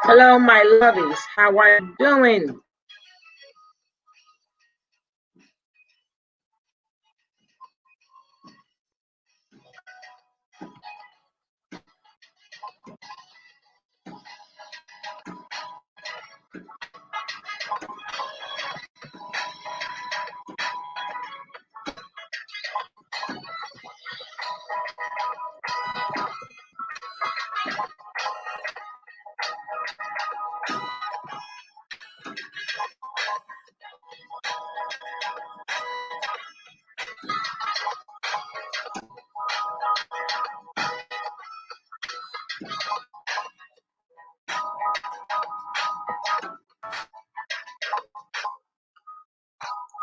Hello, my lovies. How are you doing?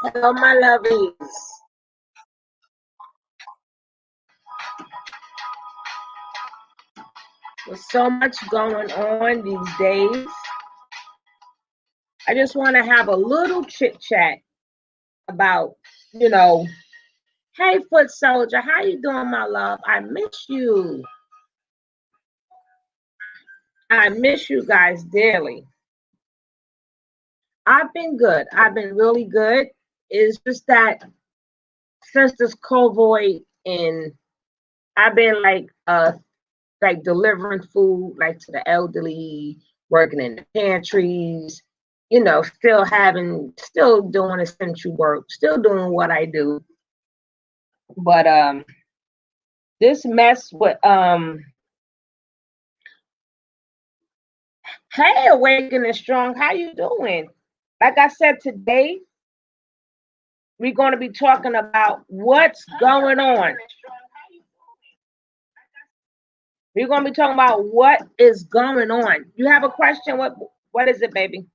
Hello, my lovies. There's so much going on these days. I just want to have a little chit chat about, you know, hey, foot soldier, how you doing, my love? I miss you. I miss you guys dearly. I've been good. I've been really good. It's just that since this COVID and I've been like delivering food like to the elderly, working in the pantries, still doing essential work, still doing what I do. But this mess with hey, awakening strong, how you doing? Like I said, today we're going to be talking about what's going on. We're going to be talking about what is going on. You have a question? What is it, baby?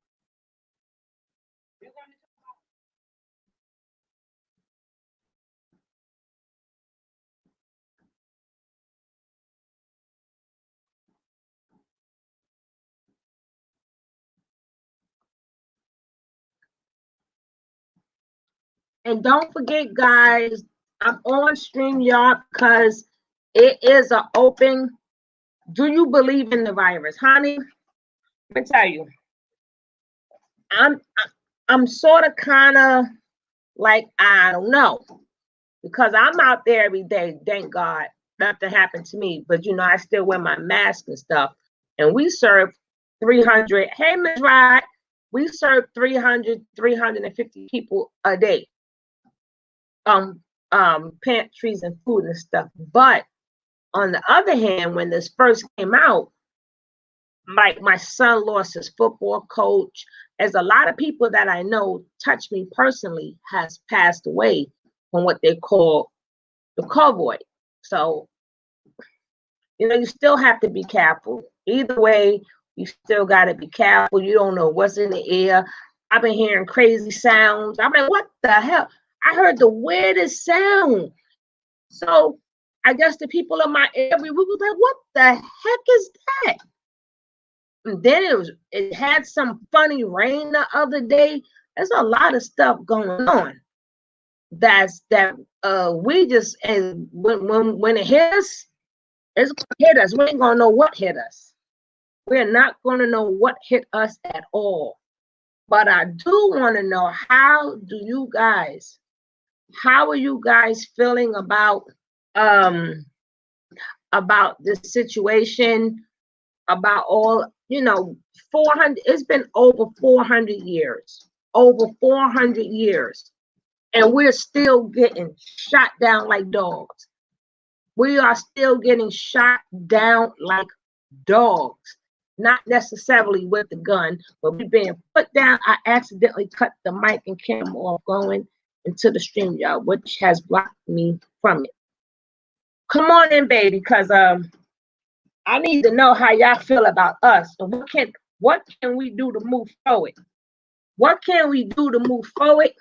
And don't forget, guys, I'm on StreamYard because it is an open. Do you believe in the virus, honey? Let me tell you, I'm I'm sort of kind of like I don't know because I'm out there every day. Thank God, nothing happened to me. But I still wear my mask and stuff. And we serve 300. Hey, Ms. Rod, we serve 300, 350 people a day. Pantries and food and stuff. But on the other hand, when this first came out, my son lost his football coach. As a lot of people that I know touch me personally has passed away from what they call the COVID. So, you still have to be careful. Either way, you still got to be careful. You don't know what's in the air. I've been hearing crazy sounds. I'm like, what the hell? I heard the weirdest sound. So I guess the people in my area, we was like, what the heck is that? And then it had some funny rain the other day. There's a lot of stuff going on. We just, and when it hit us, it's gonna hit us. We ain't gonna know what hit us. We're not gonna know what hit us at all. But I do want to know, how are you guys feeling um about this situation, about all 400, it's been over 400 years, and we're still getting shot down like dogs. We are still getting shot down like dogs, not necessarily with the gun, but we're being put down. I accidentally cut the mic and camera off going into the stream, y'all, which has blocked me from it. Come on in, baby, because I need to know how y'all feel about us. And what can we do to move forward? What can we do to move forward?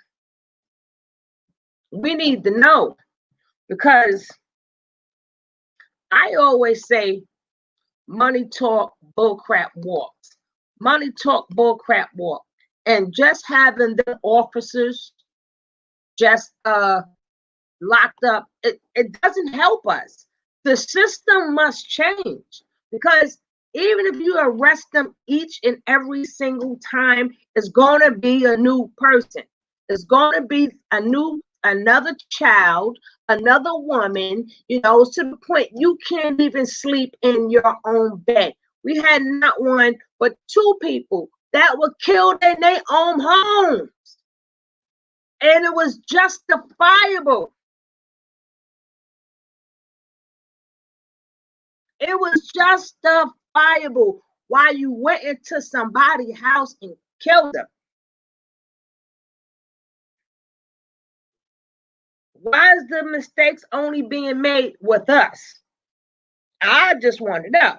We need to know, because I always say money talk, bullcrap walks. Money talk, bullcrap walk. And just having the officers just locked up, it doesn't help us. The system must change, because even if you arrest them each and every single time, it's going to be a new person. It's going to be another child, another woman, to the point you can't even sleep in your own bed. We had not one, but two people that were killed in their own homes. And it was justifiable. It was justifiable why you went into somebody's house and killed them. Why is the mistakes only being made with us? I just want to know.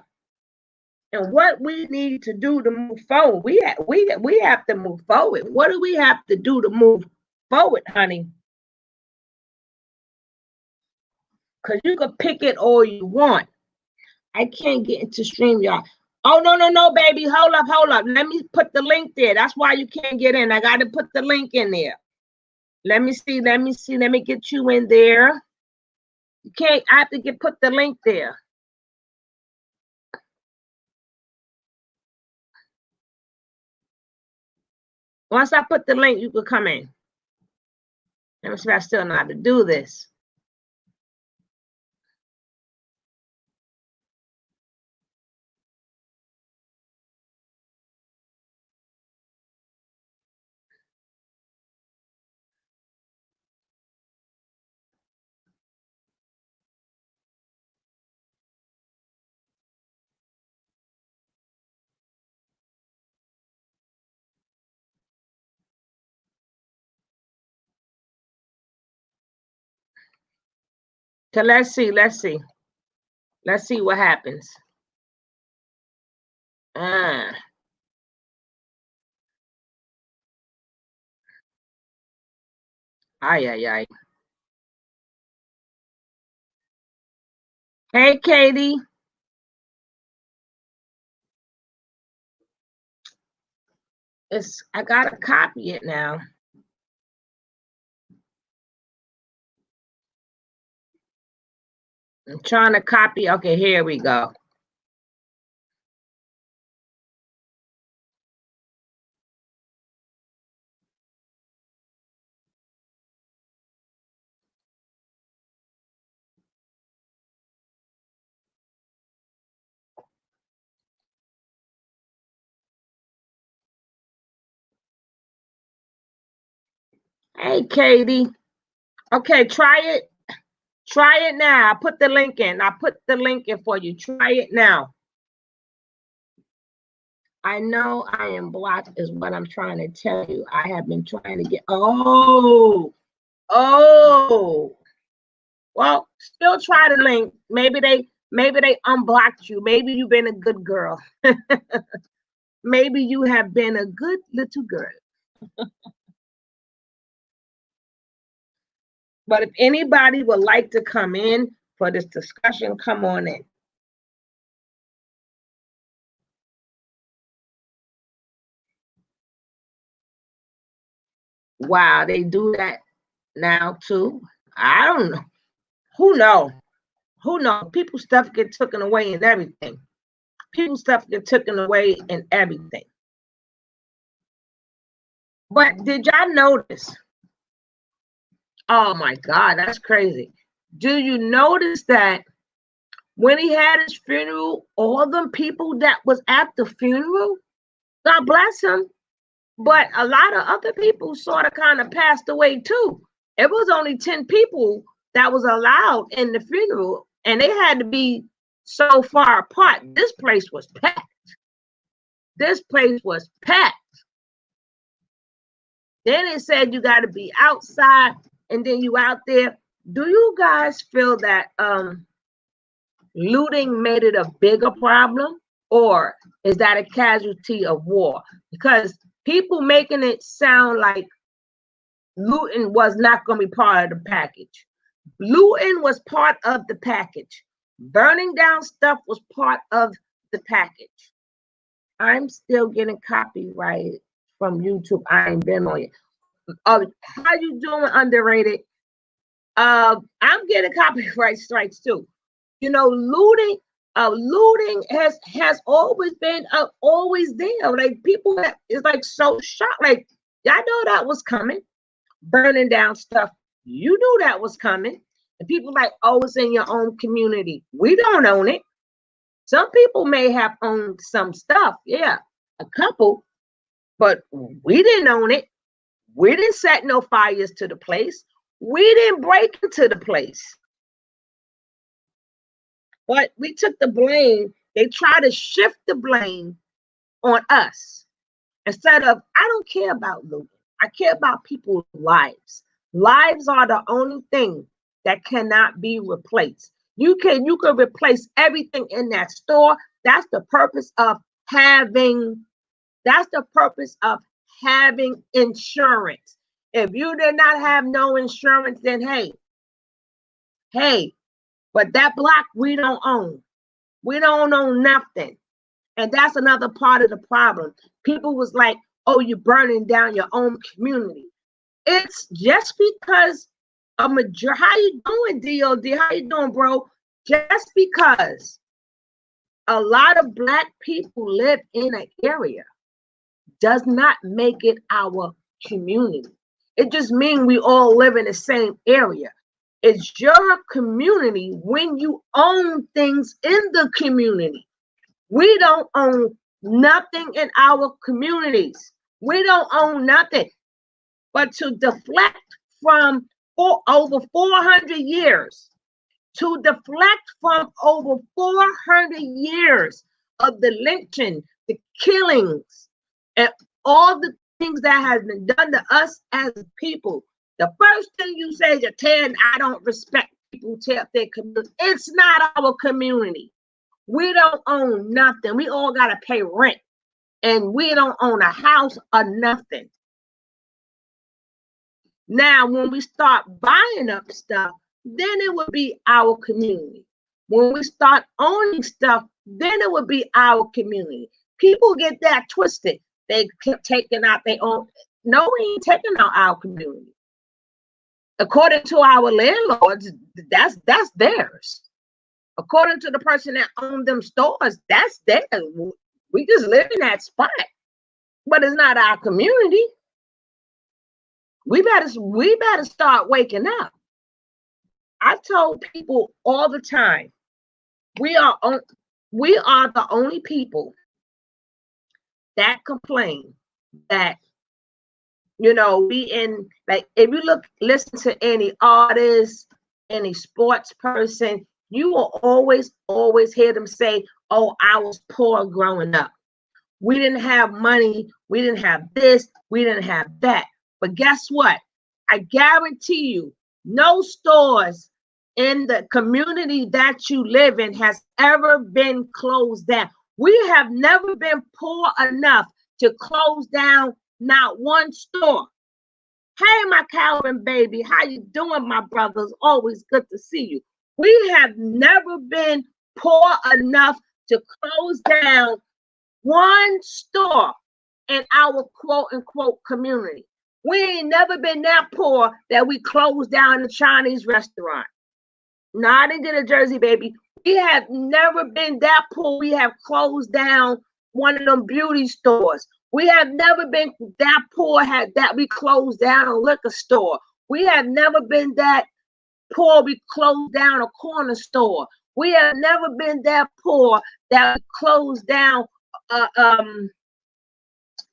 And what we need to do to move forward. We have to move forward. What do we have to do to move forward, honey? Because you can pick it all you want. I can't get into StreamYard. Oh, no, baby. Hold up. Let me put the link there. That's why you can't get in. I got to put the link in there. Let me see. Let me get you in there. You can't. I have to put the link there. Once I put the link, you can come in. Let me see if I still know how to do this. So let's see. Let's see what happens. Ay. Hey, Katie. I gotta copy it now. I'm trying to copy. Okay, here we go. Hey, Katie. Okay, try it. Try it now. I put the link in. I put the link in for you. Try it now. I know I am blocked is what I'm trying to tell you. I have been trying to get. Oh. Well, still try the link. Maybe they unblocked you. Maybe you've been a good girl. Maybe you have been a good little girl. But if anybody would like to come in for this discussion, come on in. Wow, they do that now too. I don't know. Who knows? Who knows? People's stuff get taken away and everything. People's stuff get taken away and everything. But did y'all notice? Oh my God, that's crazy. Do you notice that when he had his funeral, all them people that was at the funeral, God bless him, but a lot of other people sort of kind of passed away too. It was only 10 people that was allowed in the funeral, and they had to be so far apart. This place was packed. This place was packed. Then it said you got to be outside, and then you out there. Do you guys feel that looting made it a bigger problem, or is that a casualty of war? Because people making it sound like looting was not going to be part of the package. Looting was part of the package. Burning down stuff was part of the package. I'm still getting copyright from YouTube. I ain't been on it. How you doing, underrated? I'm getting copyright strikes too. Looting Looting has always been always there. Like people that is like so shocked. Like y'all know that was coming, burning down stuff. You knew that was coming. And people like, oh, it's in your own community. We don't own it. Some people may have owned some stuff, yeah, a couple, but we didn't own it. We didn't set no fires to the place. We didn't break into the place. But we took the blame. They try to shift the blame on us instead of, I don't care about looting. I care about people's lives. Lives are the only thing that cannot be replaced. You can replace everything in that store. That's the purpose of having, that's the purpose of having insurance. If you did not have no insurance, then hey, but that block we don't own. We don't own nothing. And that's another part of the problem. People was like, oh, you're burning down your own community. It's just because a majority. How you doing, DOD? How you doing, bro? Just because a lot of Black people live in an area does not make it our community. It just means we all live in the same area. It's your community when you own things in the community. We don't own nothing in our communities. We don't own nothing. But to deflect from over 400 years, to deflect from over 400 years of the lynching, the killings, and all the things that has been done to us as people, the first thing you say is, I don't respect people who tear up their community. It's not our community. We don't own nothing. We all got to pay rent. And we don't own a house or nothing. Now, when we start buying up stuff, then it would be our community. When we start owning stuff, then it would be our community. People get that twisted. They keep taking out their own. No, we ain't taking out our community. According to our landlords, that's theirs. According to the person that owned them stores, that's theirs. We just live in that spot, but it's not our community. We better start waking up. I told people all the time, we are the only people that complain that, we in, like, if you listen to any artist, any sports person, you will always hear them say, oh, I was poor growing up. We didn't have money. We didn't have this. We didn't have that. But guess what? I guarantee you, no stores in the community that you live in has ever been closed down. We have never been poor enough to close down not one store. Hey, my Calvin baby, how you doing, my brothers? Always good to see you. We have never been poor enough to close down one store in our quote-unquote community. We ain't never been that poor that we closed down the Chinese restaurant. No, I didn't get a Jersey, baby. We have never been that poor. We have closed down one of them beauty stores. We have never been that poor that we closed down a liquor store. We have never been that poor we closed down a corner store. We have never been that poor that we closed down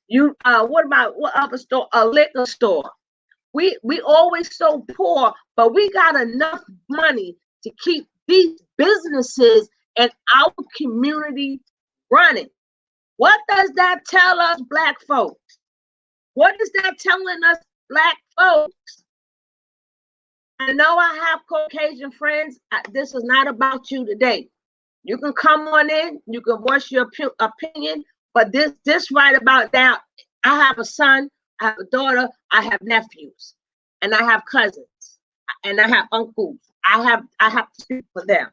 what other store? A liquor store. We always so poor, but we got enough money to keep these businesses and our community running. What does that tell us, Black folks? What is that telling us, Black folks? I know I have Caucasian friends. This is not about you today. You can come on in. You can voice your opinion. But this right about now, I have a son, I have a daughter, I have nephews, and I have cousins, and I have uncles. I have to speak for them.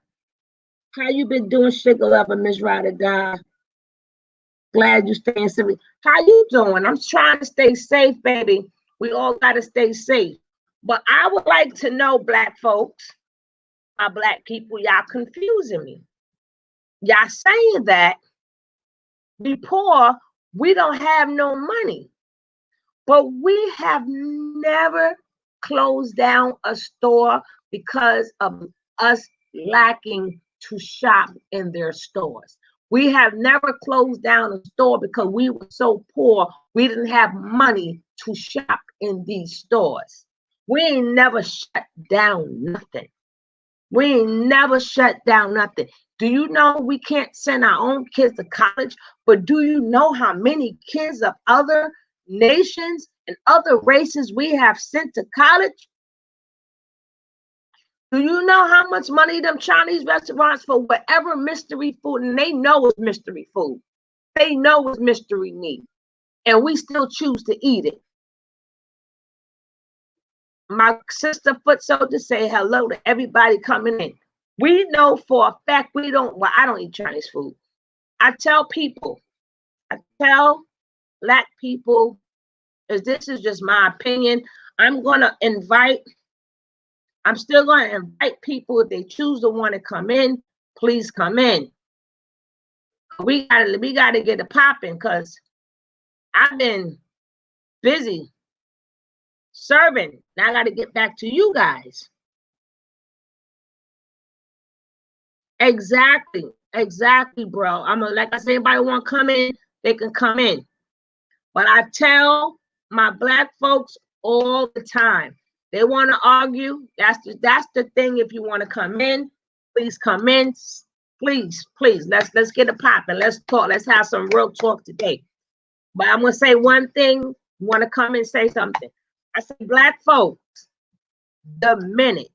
How you been doing, Sugar Lover, Miss Ryder God? Glad you staying safe. How you doing? I'm trying to stay safe, baby. We all got to stay safe. But I would like to know, Black folks, my Black people, y'all confusing me. y'all saying that we poor, we don't have no money. But we have never closed down a store because of us lacking to shop in their stores. We have never closed down a store because we were so poor, we didn't have money to shop in these stores. We ain't never shut down nothing. We ain't never shut down nothing. Do you know we can't send our own kids to college? But do you know how many kids of other nations and other races we have sent to college? Do you know how much money them Chinese restaurants for whatever mystery food, and they know it's mystery food. They know it's mystery meat, and we still choose to eat it. My sister Foot Soldier say hello to everybody coming in. We know for a fact we don't, well, I don't eat Chinese food. I tell Black people, as this is just my opinion, I'm still going to invite people if they choose to want to come in, please come in. We gotta get it popping because I've been busy serving. Now I got to get back to you guys. Exactly, bro. Like I say, anybody want to come in, they can come in. But I tell my Black folks all the time, they want to argue. That's the thing. If you want to come in, please come in. Please, let's get it popping. Let's talk. Let's have some real talk today. But I'm gonna say one thing. Want to come and say something? I say, Black folks, the minute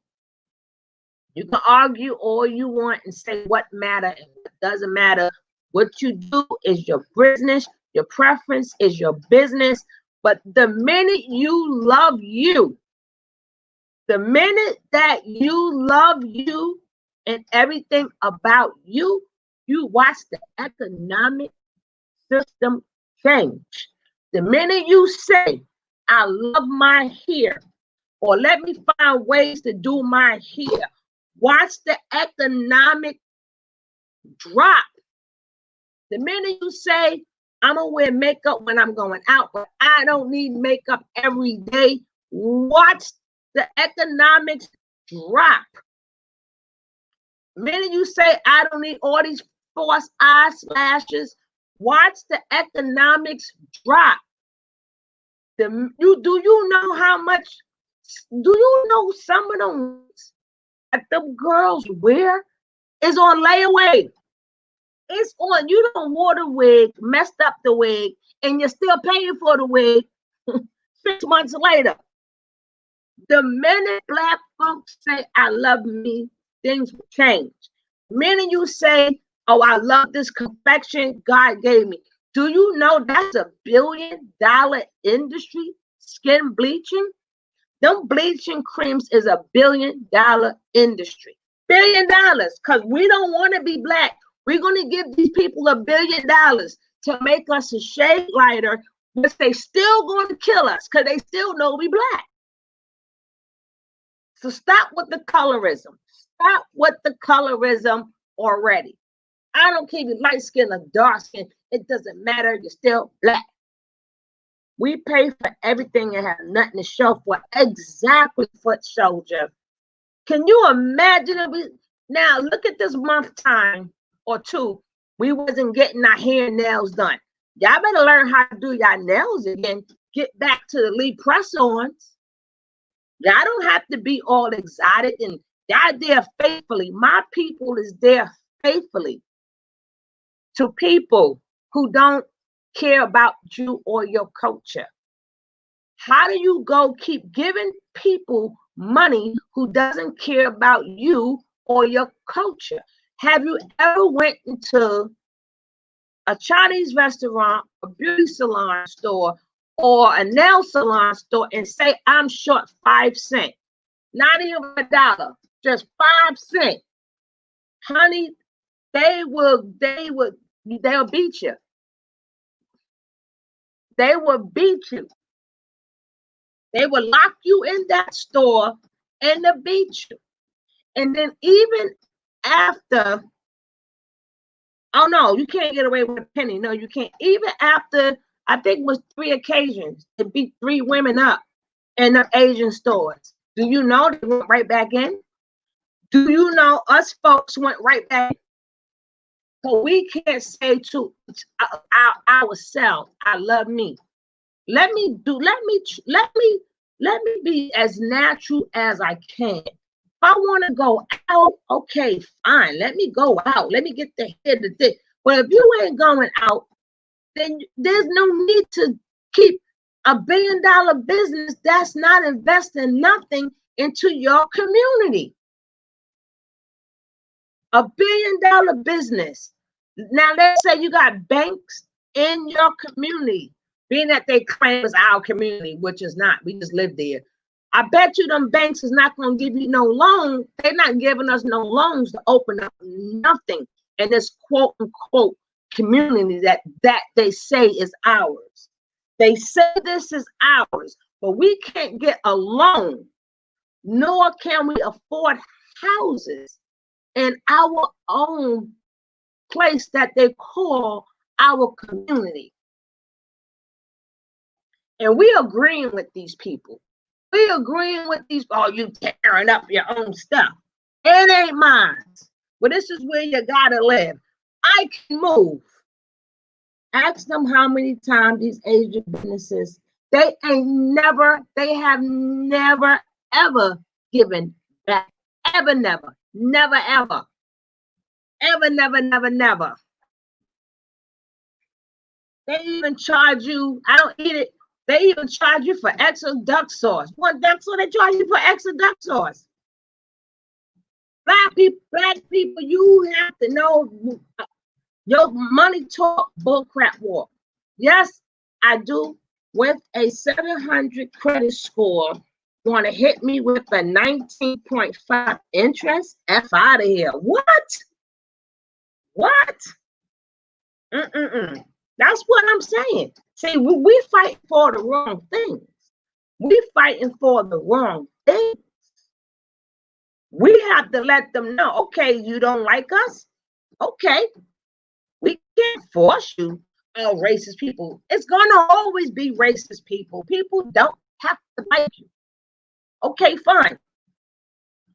you can argue all you want and say what matter and what doesn't matter. What you do is your business. Your preference is your business. But the minute you love you, the minute that you love you and everything about you, you watch the economic system change. The minute you say, I love my hair, or let me find ways to do my hair, watch the economic drop. The minute you say, I'm going to wear makeup when I'm going out, but I don't need makeup every day, watch the economics drop. The minute you say, I don't need all these false eyelashes, watch the economics drop. Do you know how much, do you know some of them that them girls wear is on layaway? It's on, you don't wore the wig, messed up the wig, and you're still paying for the wig 6 months later. The minute Black folks say, I love me, things will change. The minute you say, oh, I love this complexion God gave me. Do you know that's a $1 billion industry, skin bleaching? Them bleaching creams is a $1 billion industry. $1 billion, because we don't want to be Black. We're going to give these people $1 billion to make us a shade lighter, but they still going to kill us because they still know we Black. So stop with the colorism. Stop with the colorism already. I don't care if you're light skin or dark skin. It doesn't matter. You're still Black. We pay for everything and have nothing to show for. Exactly, Foot Soldier. Can you imagine it? Now look at this month time or two, we wasn't getting our hair and nails done. Y'all better learn how to do y'all nails again. Get back to the Lee press-ons. Y'all don't have to be all exotic, and y'all there faithfully. My people is there faithfully to people who don't care about you or your culture. How do you go keep giving people money who doesn't care about you or your culture? Have you ever went into a Chinese restaurant, a beauty salon store, or a nail salon store and say, I'm short 5 cents? Not even $1, just 5 cents. Honey, they'll beat you. They will beat you. They will lock you in that store and they'll beat you. And then even after Oh no, you can't get away with a penny. No, you can't. Even after, I think it was 3 occasions, to beat 3 women up in the Asian stores. Do you know they went right back in? Do you know us folks went right back? So we can't say to ourselves, I love me. Let me be as natural as I can. If I want to go out, okay, fine. Let me go out. Let me get the head of this. But if you ain't going out, then there's no need to keep $1 billion business that's not investing nothing into your community. $1 billion business. Now let's say you got banks in your community, being that they claim it's our community, which is not. We just live there. I bet you them banks is not going to give you no loan. They're not giving us no loans to open up nothing in this quote unquote community that they say is ours. They say this is ours, but we can't get a loan, nor can we afford houses in our own place that they call our community. And we agreeing with these people. We agreeing with these, oh, you tearing up your own stuff. It ain't mine. Well, this is where you gotta live. I can move. Ask them how many times these Asian businesses, they have never, ever given back. Ever, never, never, ever. Ever, never, never, never. They even charge you, I don't eat it. They even charge you for extra duck sauce. What duck sauce? They charge you for extra duck sauce. Black people, you have to know your money talk, bullcrap walk. Yes, I do. With a 700 credit score, want to hit me with a 19.5 interest? F out of here. What? What? That's what I'm saying. See, we fight for the wrong things. We fighting for the wrong things. We have to let them know, okay, you don't like us? Okay. We can't force you. Oh, racist people. It's going to always be racist people. People don't have to like you. Okay, fine.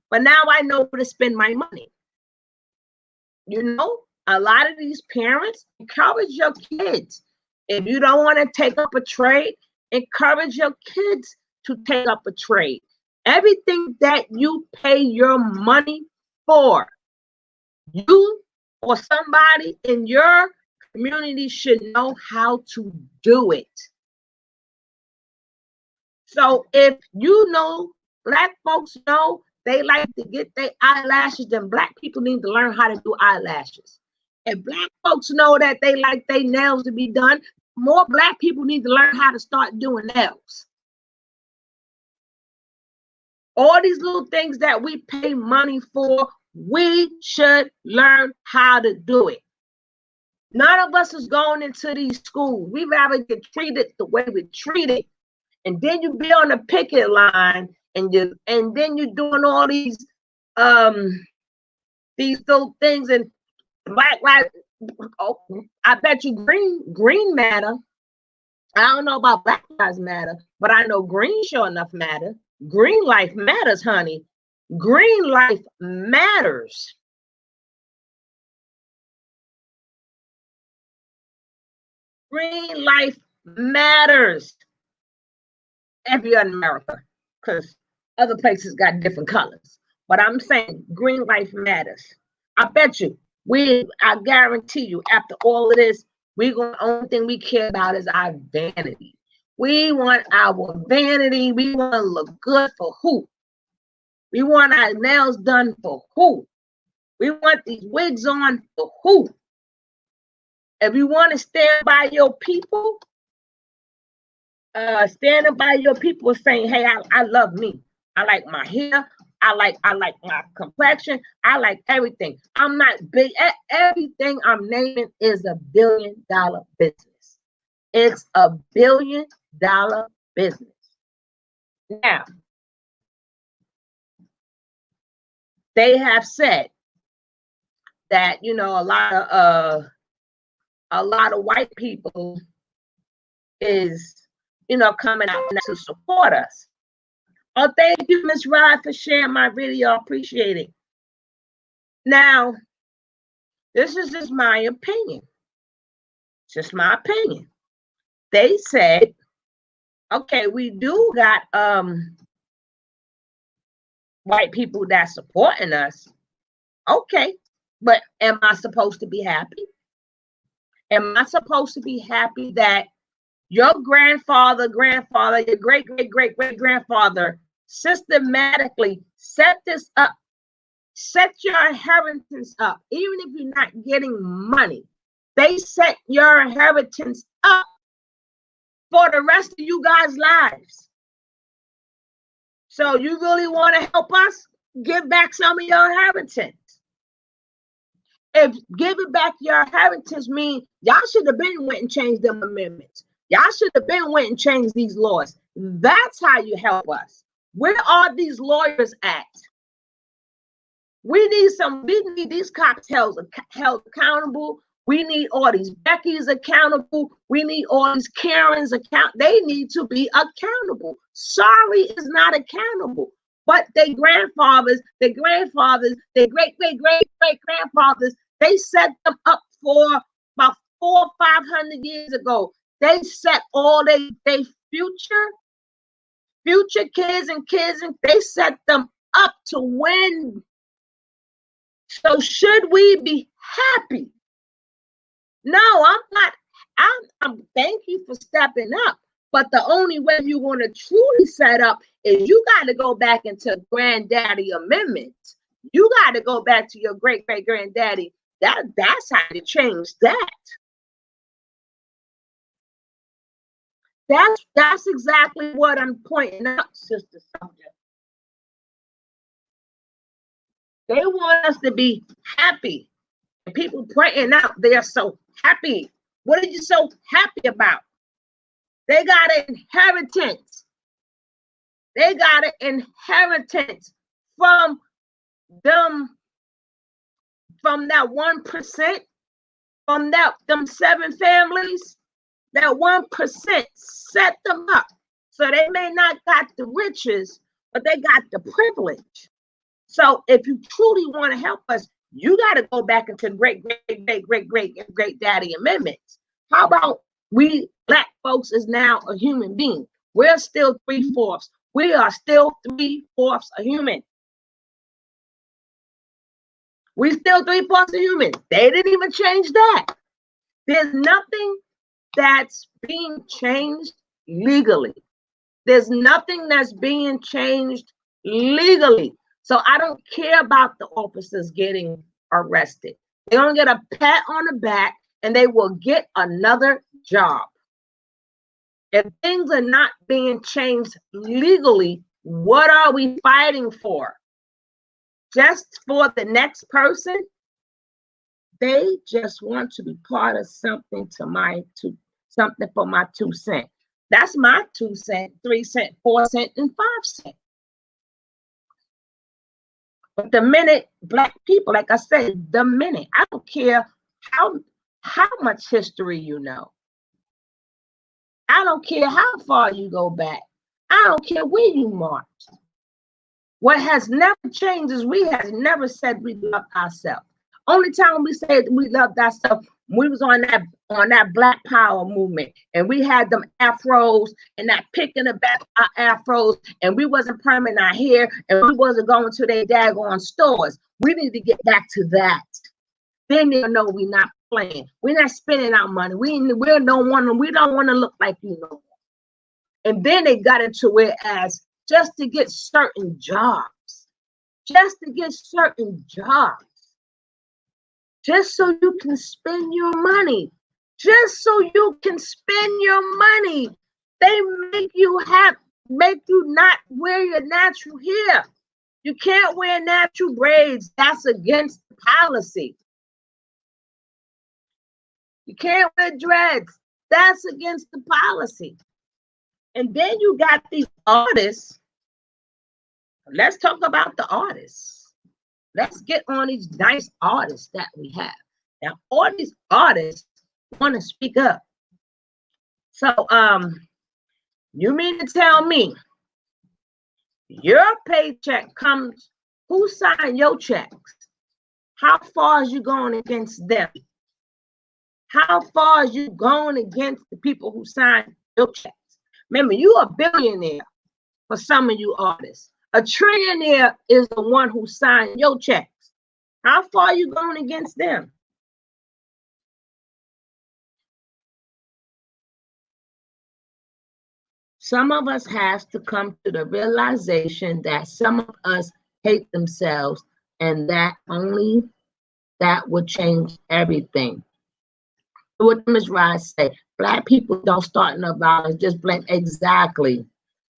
But now I know where to spend my money. You know, a lot of these parents, encourage your kids. If you don't want to take up a trade, encourage your kids to take up a trade. Everything that you pay your money for, you or somebody in your community should know how to do it. So if you know, Black folks know they like to get their eyelashes, then Black people need to learn how to do eyelashes. If Black folks know that they like their nails to be done, more Black people need to learn how to start doing nails. All these little things that we pay money for, we should learn how to do it. None of us is going into these schools. We rather get treated the way we're treated. And then you be on the picket line and then you're doing all these little things and Black lives. Oh, I bet you green matter. I don't know about Black Lives Matter, but I know green sure enough matter. Green life matters, honey. Green life matters. Green life matters. If you're in America, because other places got different colors. But I'm saying green life matters. I bet you, I guarantee you, after all of this, the only thing we care about is our vanity. We want our vanity. We want to look good for who? We want our nails done for who? We want these wigs on for who? If you want to stand by your people, standing by your people saying, hey, I love me. I like my hair. I like my complexion. I like everything. I'm not big. Everything I'm naming is $1 billion business. It's $1 billion business. Now, they have said that, you know, a lot of white people is, you know, coming out to support us. Oh, thank you, Miss Rod, for sharing my video. Appreciate it. Now, this is just my opinion. Just my opinion. They said, okay, we do got white people that's supporting us. Okay, but am I supposed to be happy? Am I supposed to be happy that your grandfather, your great-great-great-great-grandfather systematically set this up, set your inheritance up, even if you're not getting money? They set your inheritance up for the rest of you guys' lives. So you really want to help us? Give back some of your inheritance. If giving back your inheritance means y'all should have been went and changed them amendments. Y'all should have been went and changed these laws. That's how you help us. Where are these lawyers at? We need these cops held accountable. We need all these Beckys accountable. We need all these Karens accountable. They need to be accountable. Sorry is not accountable. But their grandfathers, their great-great-great-great-grandfathers, they set them up for about 400 or 500 years ago. They set all their future kids and they set them up to win. So should we be happy? No, I'm not. I'm thank you for stepping up. But the only way you want to truly set up is you got to go back into granddaddy amendments. You got to go back to your great-great-granddaddy. That's how to change that. That's exactly what I'm pointing out, Sister Sandra. They want us to be happy. And people pointing out they are so happy. What are you so happy about? They got an inheritance. They got an inheritance from them, from that 1%, from them 7 families. That 1% set them up. So they may not got the riches, but they got the privilege. So if you truly want to help us, you got to go back into great-great-great-great-great-daddy amendments. How about we Black folks is now a human being? We're still 3/4. We are still 3/4 a human. We still 3/4 a human. They didn't even change that. There's nothing that's being changed legally. There's nothing that's being changed legally. So I don't care about the officers getting arrested. They're going to get a pat on the back and they will get another job. If things are not being changed legally, what are we fighting for? Just for the next person? They just want to be part of something something for my 2 cents. That's my 2 cents, 3 cents, 4 cents, and 5 cents. But the minute Black people, like I said, the minute, I don't care how much history you know. I don't care how far you go back. I don't care where you marched. What has never changed is we have never said we love ourselves. Only time we said we loved ourselves, we was on that Black Power movement, and we had them afros and that pick in the back our afros, and we wasn't perming our hair, and we wasn't going to their daggone stores. We need to get back to that. Then they'll know we're not playing. We're not spending our money. We don't want to look like you no more. And then they got into it as just to get certain jobs. Just to get certain jobs. Just so you can spend your money. Just so you can spend your money. They make you not wear your natural hair. You can't wear natural braids. That's against the policy. You can't wear dreads. That's against the policy. And then you got these artists. Let's talk about the artists. Let's get on these nice artists that we have. Now, all these artists want to speak up. So, you mean to tell me your paycheck comes, who signed your checks? How far is you going against them? How far is you going against the people who signed your checks? Remember, you are a billionaire for some of you artists. A trillionaire is the one who signed your checks. How far are you going against them? Some of us have to come to the realization that some of us hate themselves, and that only that would change everything. What Ms. Rice say, Black people don't start no violence, just blame. Exactly.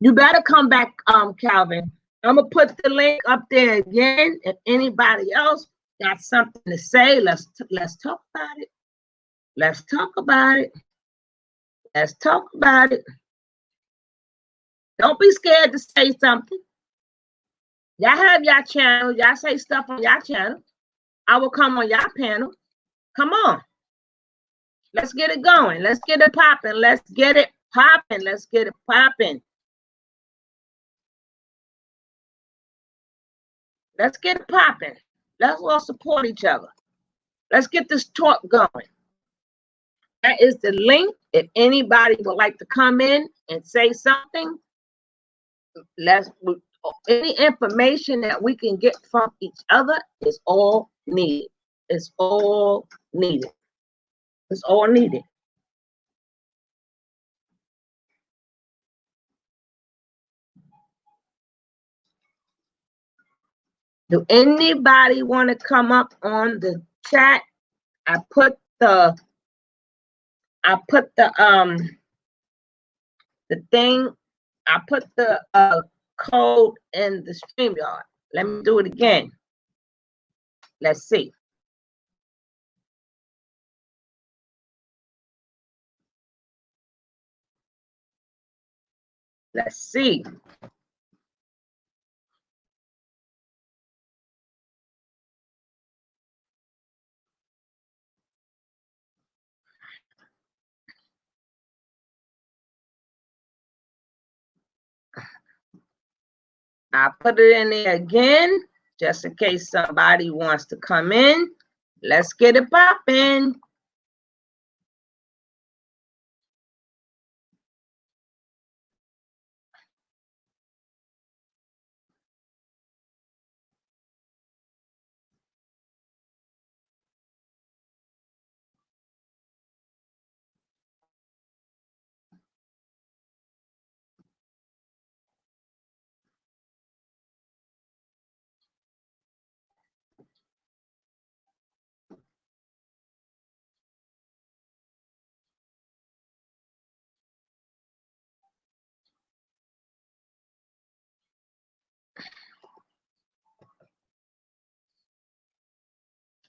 You better come back, Calvin. I'm gonna put the link up there again. If anybody else got something to say, let's talk about it. Let's talk about it. Let's talk about it. Don't be scared to say something. Y'all have y'all channel. Y'all say stuff on y'all channel. I will come on y'all panel. Come on. Let's get it going. Let's get it popping. Let's get it popping. Let's get it popping. Let's get it popping. Let's all support each other. Let's get this talk going. That is the link. If anybody would like to come in and say something, any information that we can get from each other is all needed. It's all needed. It's all needed. Do anybody want to come up on the chat? I put the thing, I put the code in the StreamYard. Let me do it again. Let's see. Let's see. I put it in there again, just in case somebody wants to come in. Let's get it popping.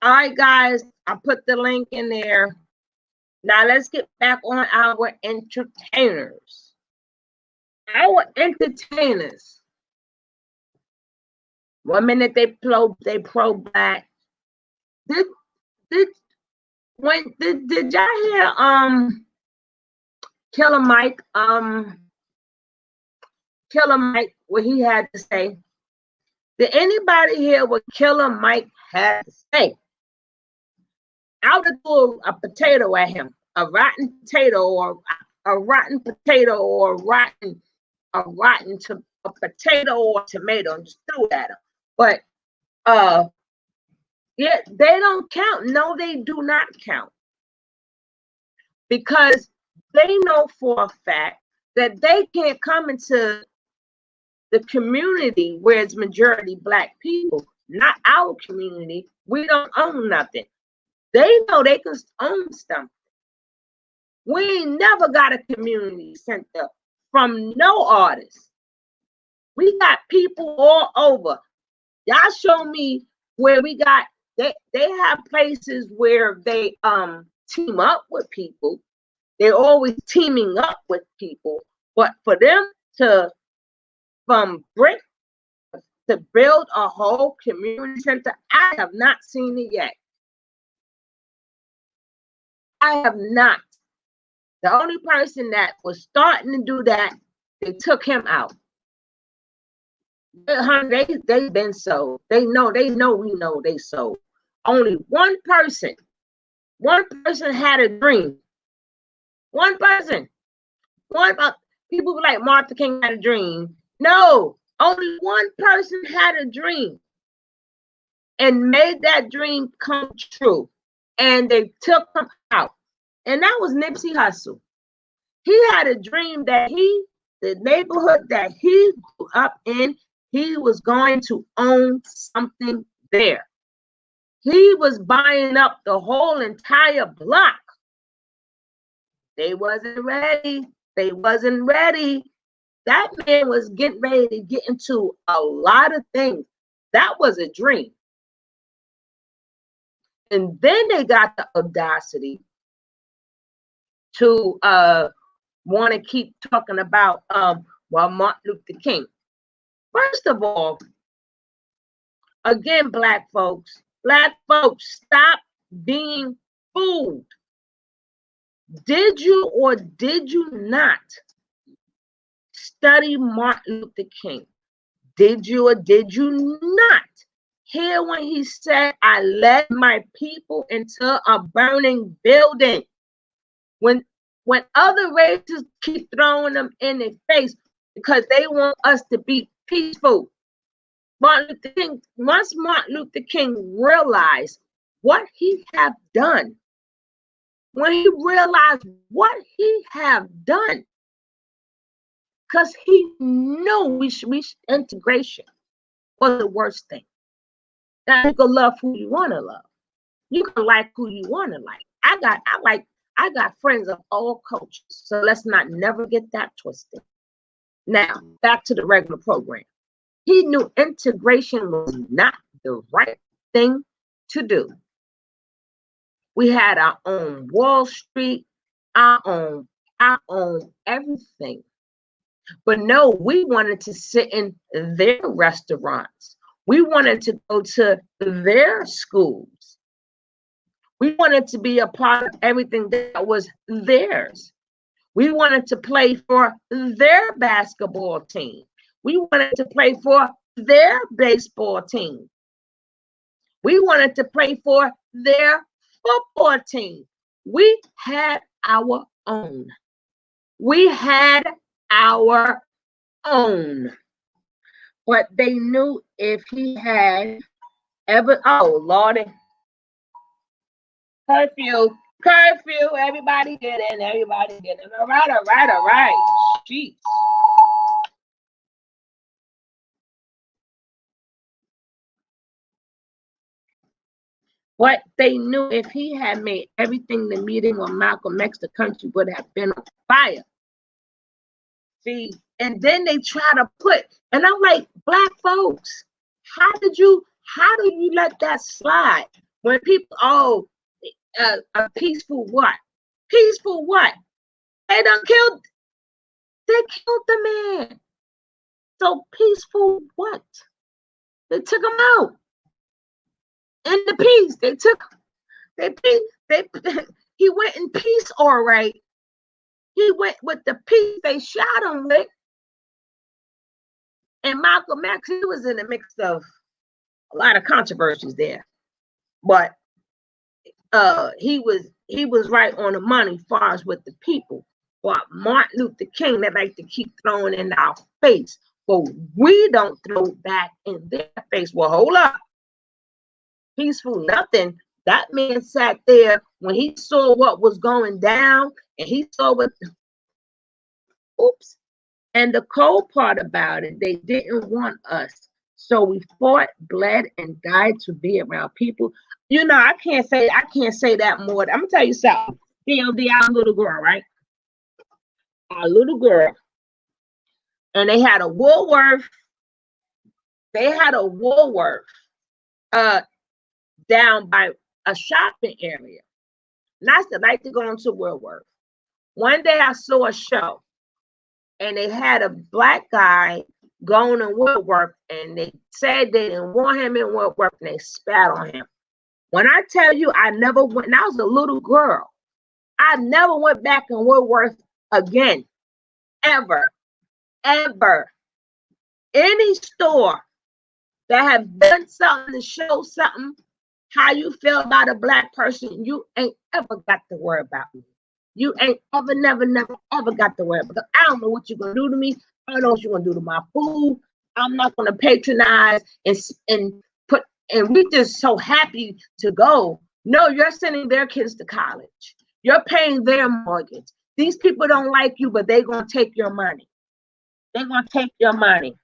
All right, guys, I put the link in there. Now let's get back on our entertainers. Our entertainers. 1 minute they pro-black. Did y'all hear Killer Mike what he had to say? Did anybody hear what Killer Mike had to say? I would throw a potato at him, a rotten potato, or a rotten potato, or a potato or tomato, and just threw it at him. But yeah, they don't count. No, they do not count, because they know for a fact that they can't come into the community where it's majority Black people, not our community. We don't own nothing. They know they can own something. We ain't never got a community center from no artist. We got people all over. Y'all show me where we got, they have places where they team up with people. They're always teaming up with people. But for them to, from brick to build a whole community center. I have not seen it yet. I have not. The only person that was starting to do that, they took him out. They've been sold. They know we know they sold. Only one person had a dream. One person. People like Martha King had a dream. No, only one person had a dream and made that dream come true. And they took him out. And that was Nipsey Hussle. He had a dream that the neighborhood that he grew up in, he was going to own something there. He was buying up the whole entire block. They wasn't ready. They wasn't ready. That man was getting ready to get into a lot of things. That was a dream. And then they got the audacity to want to keep talking about Martin Luther King. First of all, again, black folks, stop being fooled. Did you or did you not study Martin Luther King? Did you or did you not hear when he said, I led my people into a burning building? When other races keep throwing them in their face because they want us to be peaceful. Once Martin Luther King realized what he had done, when he realized what he had done, because he knew integration was the worst thing. Now you can love who you want to love. You can like who you want to like. I got friends of all cultures, so let's not never get that twisted. Now, back to the regular program. He knew integration was not the right thing to do. We had our own Wall Street, our own everything. But no, we wanted to sit in their restaurants. We wanted to go to their schools. We wanted to be a part of everything that was theirs. We wanted to play for their basketball team. We wanted to play for their baseball team. We wanted to play for their football team. We had our own. We had our own. But they knew if he had ever, oh, Lordy. Curfew, everybody get in, All right. Jeez. But they knew if he had made everything the meeting on Malcolm X, the country would have been on fire. See, and then they try to put, and I'm like, black folks, how do you let that slide? When people, a peaceful what? Peaceful what? They killed the man. So peaceful what? They took him out. In the peace, he went in peace, all right. He went with the peace they shot him with. And Malcolm X, he was in the mix of a lot of controversies there. But he was right on the money as far as with the people. But Martin Luther King, they like to keep throwing in our face. But we don't throw back in their face. Well, hold up. Peaceful nothing. That man sat there when he saw what was going down and he saw what, oops. And the cold part about it, they didn't want us. So we fought, bled, and died to be around people. You know, I can't say that more. I'm gonna tell you something. DLD, our little girl, right? Our little girl. And they had a Woolworth. Down by a shopping area. And I said, like to go into Woolworth. One day I saw a show and they had a black guy going to Woodworth, and they said they didn't want him in Woodworth, and they spat on him. When I tell you, I never went, and I was a little girl, I never went back in Woodworth again, ever, ever. Any store that have done something to show something, how you feel about a black person, you ain't ever got to worry about me. You ain't ever, never, never, ever got to worry about. I don't know what you're gonna do to me. I don't know what you're gonna do to my food. I'm not gonna patronize and put. And we just so happy to go. No, you're sending their kids to college. You're paying their mortgage. These people don't like you, but they're gonna take your money. They're gonna take your money.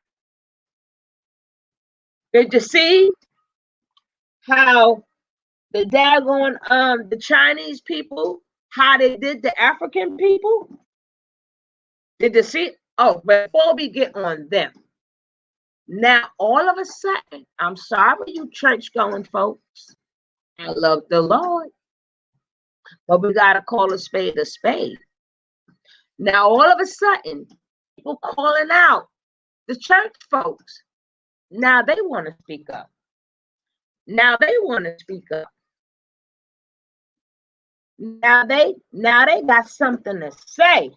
Did you see how the daggone the Chinese people, how they did the African people? Did you see? Oh, before we get on them, now all of a sudden, I'm sorry, you church going folks. I love the Lord, but we gotta call a spade a spade. Now all of a sudden, people calling out the church folks. Now they want to speak up. Now they want to speak up. Now they got something to say.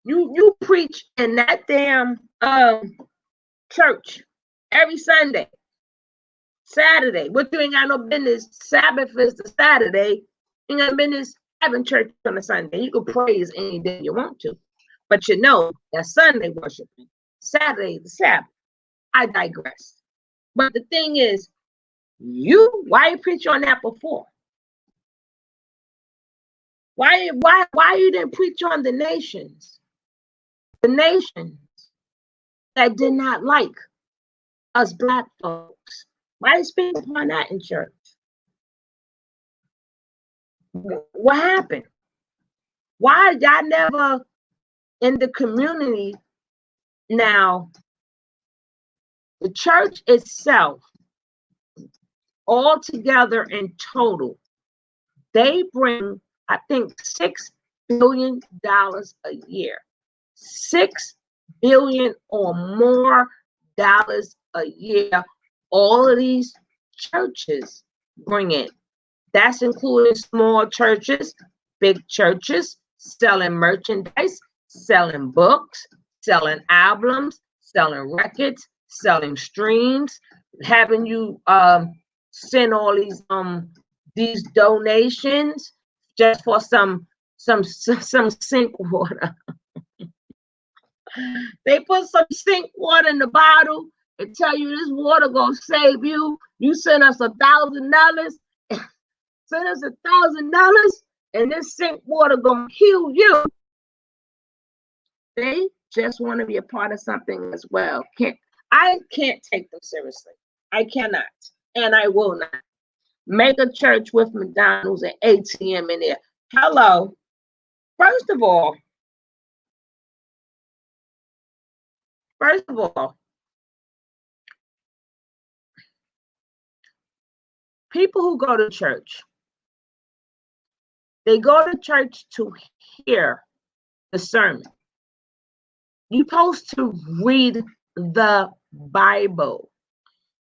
You preach in that damn church every Sunday, Saturday. But you ain't got no business. Sabbath is the Saturday. You ain't got business having church on a Sunday. You can praise any day you want to, but you know that Sunday worshiping, Saturday the Sabbath. I digress. But the thing is, why you preach on that before? Why you didn't preach on the nations? The nations that did not like us black folks. Why you speak upon that in church? What happened? Why y'all never in the community? Now, the church itself, all together in total, they bring, I think, $6 billion a year. $6 billion or more dollars a year. All of these churches bring in. That's including small churches, big churches, selling merchandise, selling books, selling albums, selling records, selling streams, having you send all these donations just for some sink water. They put some sink water in the bottle and tell you this water gonna save you. You send us $1,000, send us $1,000, and this sink water gonna heal you. They just want to be a part of something as well. I can't take them seriously. I cannot, and I will not. Make a church with McDonald's and ATM in there. Hello. First of all, people who go to church, they go to church to hear the sermon. You're supposed to read the Bible.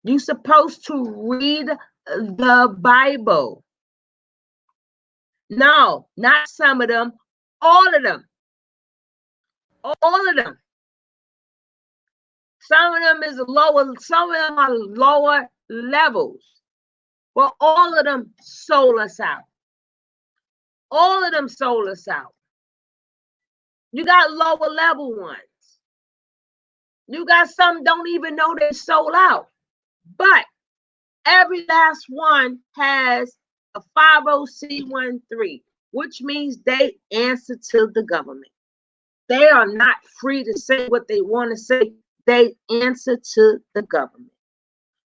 You're supposed to read the Bible. No, not some of them, all of them. All of them. Some of them is lower, some of them are lower levels. But all of them sold us out. All of them sold us out. You got lower level ones. You got some don't even know they sold out. But every last one has a 50C13, which means they answer to the government. They are not free to say what they want to say. They answer to the government.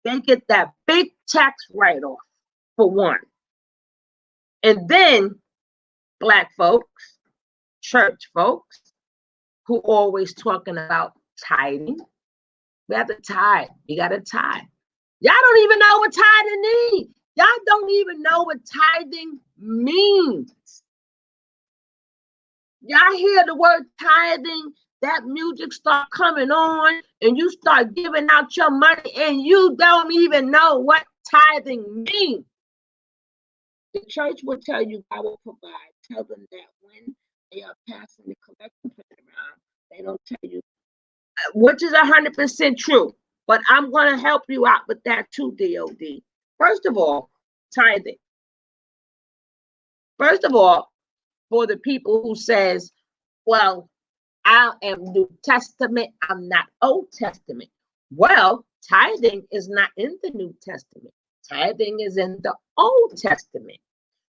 They get that big tax write-off for one. And then black folks, church folks, who always talking about tithing. We have to tithe. You got to tithe. Y'all don't even know what tithing means. Y'all don't even know what tithing means. Y'all hear the word tithing, that music start coming on and you start giving out your money and you don't even know what tithing means. The church will tell you God will provide. Tell them that when they are passing the collection plate around, they don't tell you, which is 100% true. But I'm going to help you out with that too, DOD. First of all, tithing. First of all, for the people who says, well, I am New Testament, I'm not Old Testament. Well, tithing is not in the New Testament. Tithing is in the Old Testament.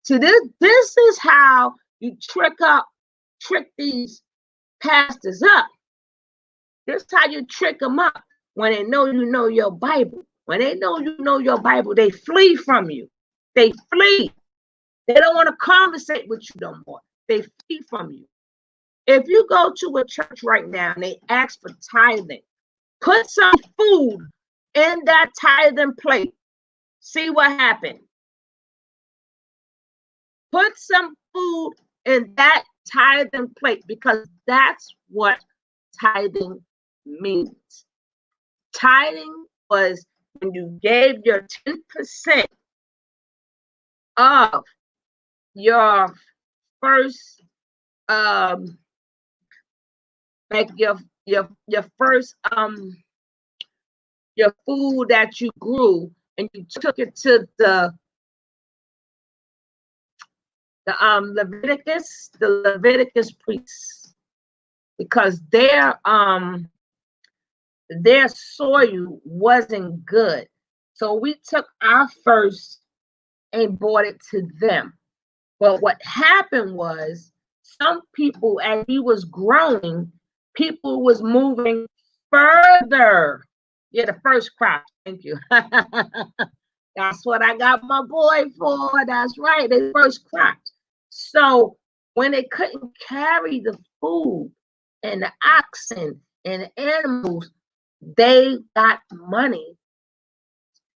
So this is how you trick these pastors up. This is how you trick them up. When they know you know your Bible. When they know you know your Bible, they flee from you. They flee. They don't want to conversate with you no more. They flee from you. If you go to a church right now and they ask for tithing, put some food in that tithing plate. See what happens. Put some food in that tithing plate because that's what tithing means. Tithing was when you gave your 10% of your first like your first your food that you grew and you took it to the Leviticus priests, because their soil wasn't good. So we took our first and brought it to them. But what happened was some people, as he was growing, people was moving further. Yeah, the first crop. Thank you. That's what I got my boy for. That's right. They first cropped. So when they couldn't carry the food and the oxen and the animals, they got money.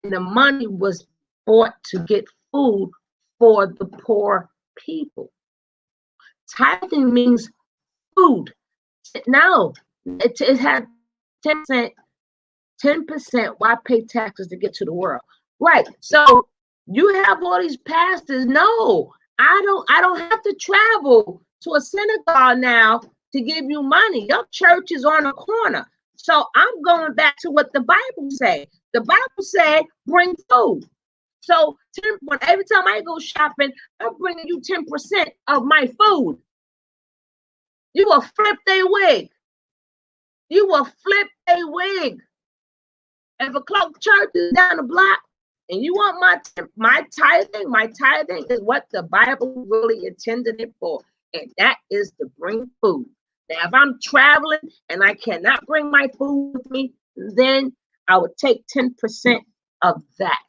And the money was bought to get food for the poor people. Tithing means food. No, it had 10%. 10%. Why pay taxes to get to the world? Right. So you have all these pastors. No, I don't have to travel to a synagogue now to give you money. Your church is on a corner. So I'm going back to what the Bible say. The Bible say bring food. So every time I go shopping, I'm bringing you 10% of my food. You will flip their wig. You will flip a wig. If a cloak church is down the block and you want my tithing is what the Bible really intended it for. And that is to bring food. Now, if I'm traveling and I cannot bring my food with me, then I would take 10% of that.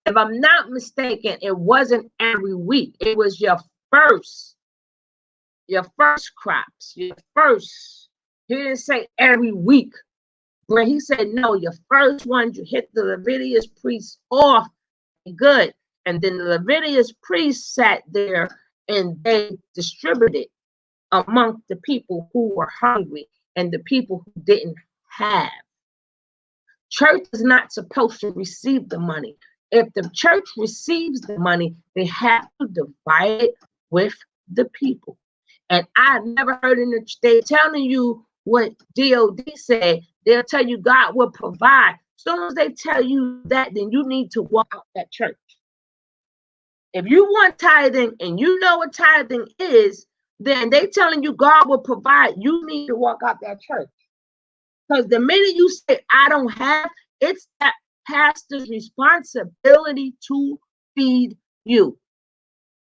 If I'm not mistaken, it wasn't every week. It was your first crops, your first. He didn't say every week. Where he said, no, your first one, you hit the Leviticus priest off, good. And then the Leviticus priest sat there and they distributed among the people who were hungry and the people who didn't have. Church is not supposed to receive the money. If the church receives the money, they have to divide it with the people. And I've never heard in they telling you what DOD said. They'll tell you God will provide. As soon as they tell you that, then you need to walk out that church. If you want tithing and you know what tithing is, then they telling you God will provide. You need to walk out that church. Because the minute you say, I don't have, it's that pastor's responsibility to feed you.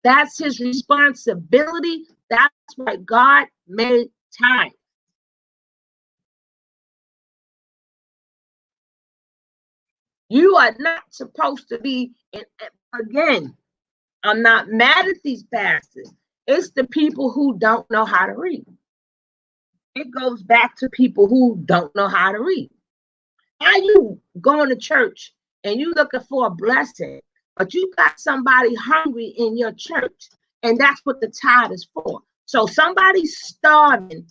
That's his responsibility. That's why God made time. You are not supposed to be, again, I'm not mad at these pastors. It's the people who don't know how to read. It goes back to people who don't know how to read. How you going to church and you looking for a blessing, but you got somebody hungry in your church, and that's what the tithe is for. So somebody's starving,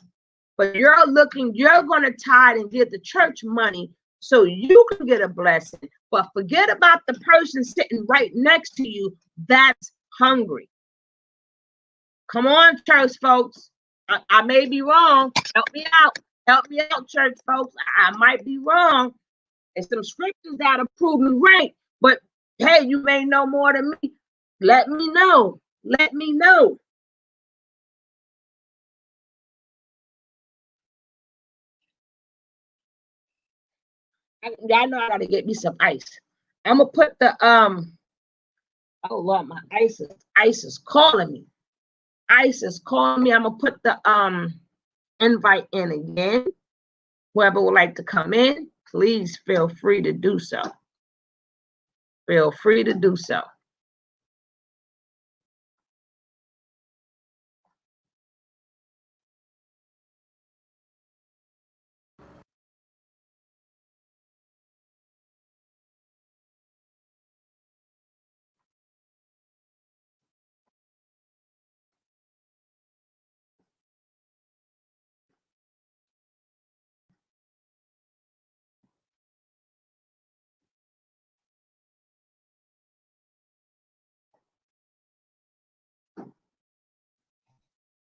But you're going to tithe and give the church money so you can get a blessing. But forget about the person sitting right next to you that's hungry. Come on, church folks. I may be wrong. Help me out. Help me out, church folks. I might be wrong. There's some scriptures that'll prove me right. But hey, you may know more than me. Let me know. Let me know. Y'all know I gotta get me some ice. I'm gonna put the oh Lord, my ice is calling me. Ice is calling me. I'm gonna put the invite in again. Whoever would like to come in, please feel free to do so. Feel free to do so.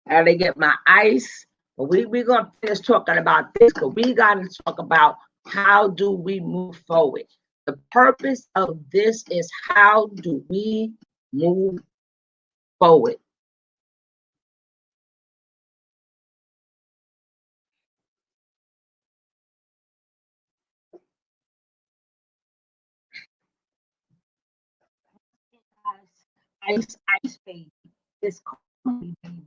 I gotta get my ice. But we're gonna finish talking about this, but we gotta talk about how do we move forward. The purpose of this is how do we move forward. Ice baby. It's called baby.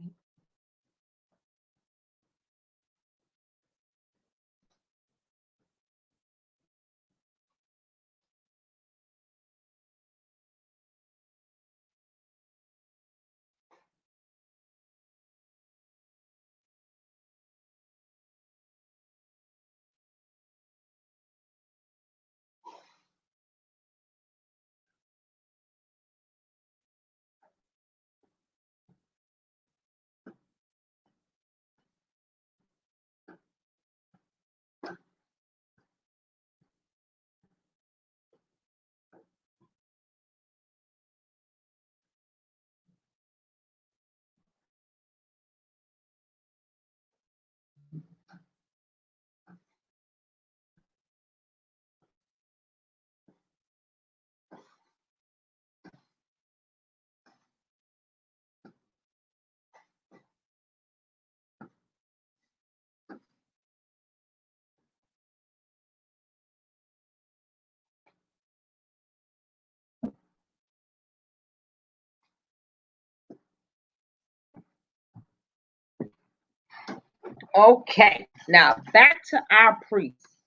Okay, now back to our priests.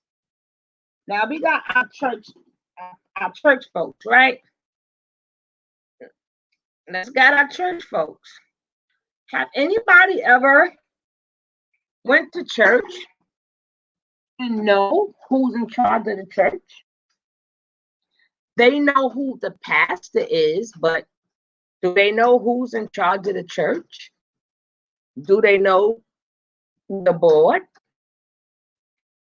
Now we got our church folks, right? Let's get our church folks. Have anybody ever went to church and know who's in charge of the church? They know who the pastor is, but do they know who's in charge of the church? Do they know the board?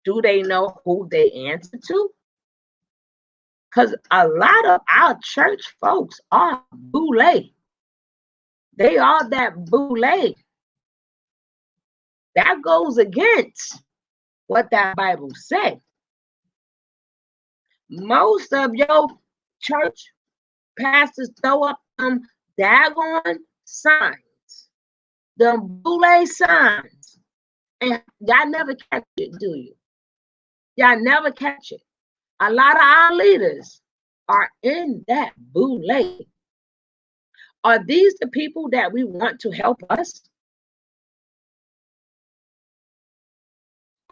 Do they know who they answer to? Because a lot of our church folks are boule. They are that boule. That goes against what that Bible said. Most of your church pastors throw up them daggone signs, them boule signs, and y'all never catch it, do you? Y'all never catch it. A lot of our leaders are in that boule. Are these the people that we want to help us?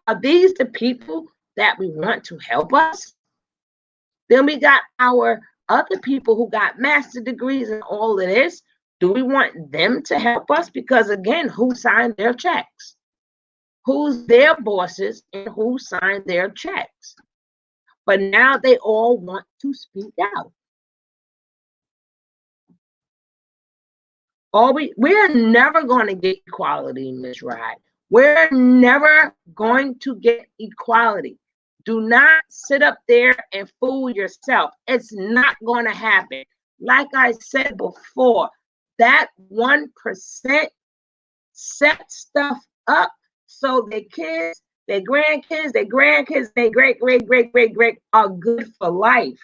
Are these the people that we want to help us? Then we got our other people who got master degrees and all of this. Do we want them to help us? Because again, who signed their checks? Who's their bosses and who signed their checks? But now they all want to speak out. We're never going to get equality, Ms. Ride. We're never going to get equality. Do not sit up there and fool yourself. It's not going to happen. Like I said before, that 1% set stuff up so their kids, their grandkids, their great are good for life.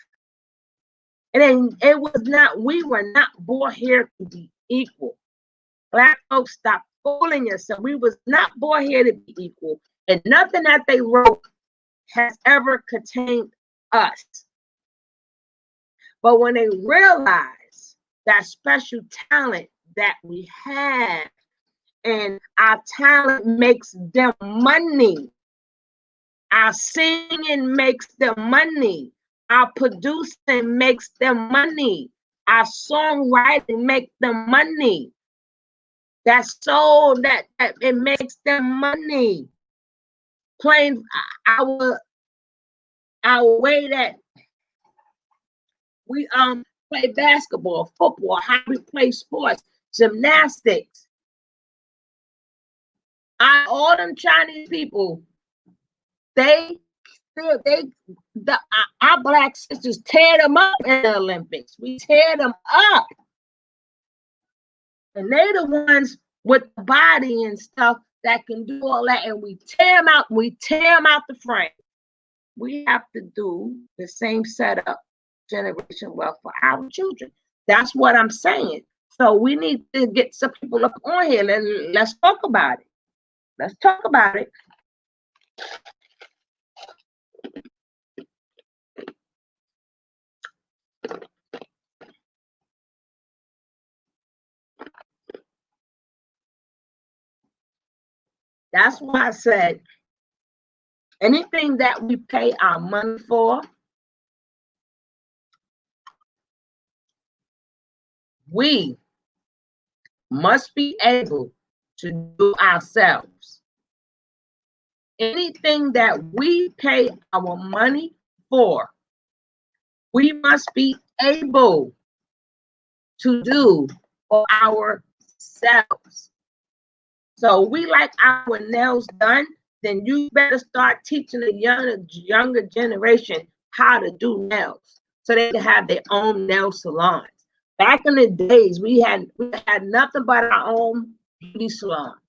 And then we were not born here to be equal. Black folks, stop fooling yourself. We was not born here to be equal. And nothing that they wrote has ever contained us. But when they realize that special talent that we have, and our talent makes them money, our singing makes them money, our producing makes them money, our songwriting makes them money. That's so that it makes them money. Playing our way that we play basketball, football, how we play sports, gymnastics. All them Chinese people, our Black sisters tear them up in the Olympics. We tear them up. And they're the ones with the body and stuff that can do all that. And we tear them out. We tear them out the frame. We have to do the same setup, generation wealth for our children. That's what I'm saying. So we need to get some people up on here. Let's talk about it. Let's talk about it. That's why I said anything that we pay our money for, we must be able to do ourselves. Anything that we pay our money for, we must be able to do for ourselves. So we like our nails done, then you better start teaching the younger generation how to do nails so they can have their own nail salons. Back in the days, we had nothing but our own beauty salons.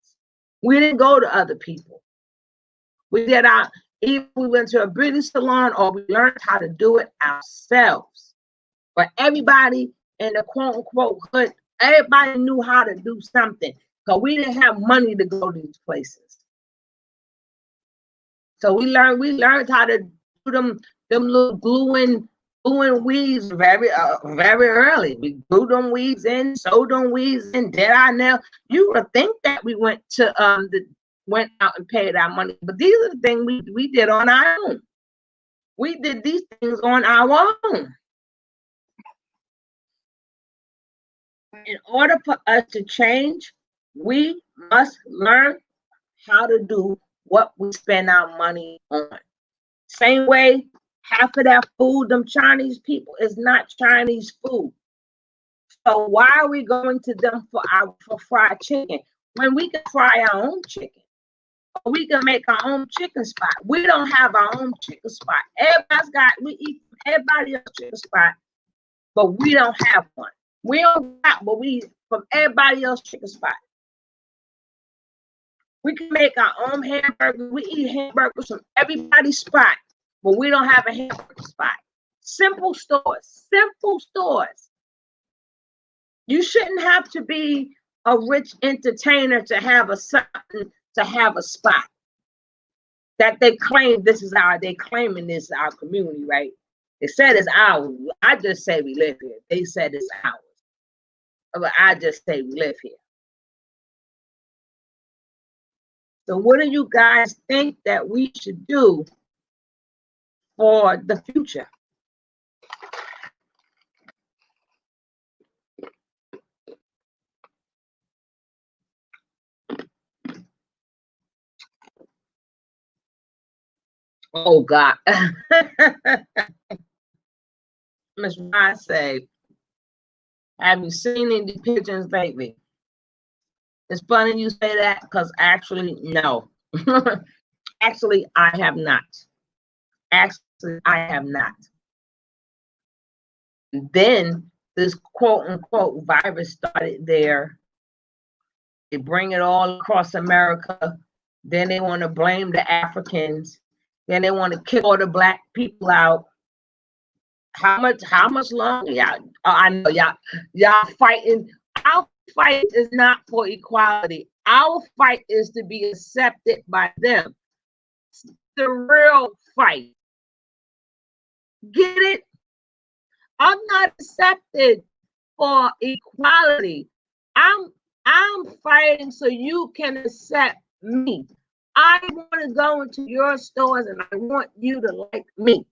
We didn't go to other people. We did either we went to a beauty salon or we learned how to do it ourselves. But everybody in the quote unquote hood, everybody knew how to do something because we didn't have money to go to these places. So we learned how to do them little gluing weaves very early. We glued them weaves in, sewed them weaves in, did our nail. You would think that we went out and paid our money, but these are the things we did on our own. We did these things on our own. In order for us to change, we must learn how to do what we spend our money on. Same way, half of that food, them Chinese people, is not Chinese food. So why are we going to them for fried chicken when we can fry our own chicken? Or we can make our own chicken spot. We don't have our own chicken spot. We eat from everybody else's chicken spot, but we don't have one. We don't got, but we eat from everybody else's chicken spot. We can make our own hamburgers. We eat hamburgers from everybody's spot, but we don't have a hamburger spot. Simple stores. Simple stores. You shouldn't have to be a rich entertainer to have a spot that they claim they claiming this is our community, right? They said it's ours. I just say we live here. They said it's ours. But I just say we live here. So what do you guys think that we should do for the future? Oh God. Ms. Ross say, have you seen any pigeons lately? It's funny you say that because actually, no. Actually, I have not. Actually, I have not. And then this quote unquote virus started there. They bring it all across America. Then they want to blame the Africans. Then they want to kick all the black people out. How much longer? Y'all, I know y'all fighting. Our fight is not for equality. Our fight is to be accepted by them. It's the real fight. Get it? I'm not accepted for equality. I'm fighting so you can accept me. I want to go into your stores and I want you to like me.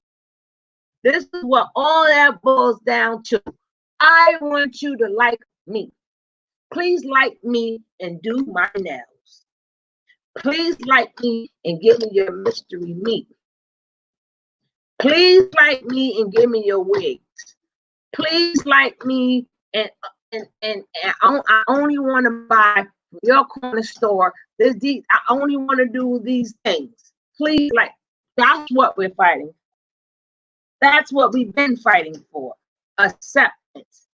This is what all that boils down to. I want you to like me. Please like me and do my nails. Please like me and give me your mystery meat. Please like me and give me your wigs. Please like me and I only want to buy from your corner store. I only want to do these things. Please, like, that's what we're fighting. That's what we've been fighting for. Acceptance.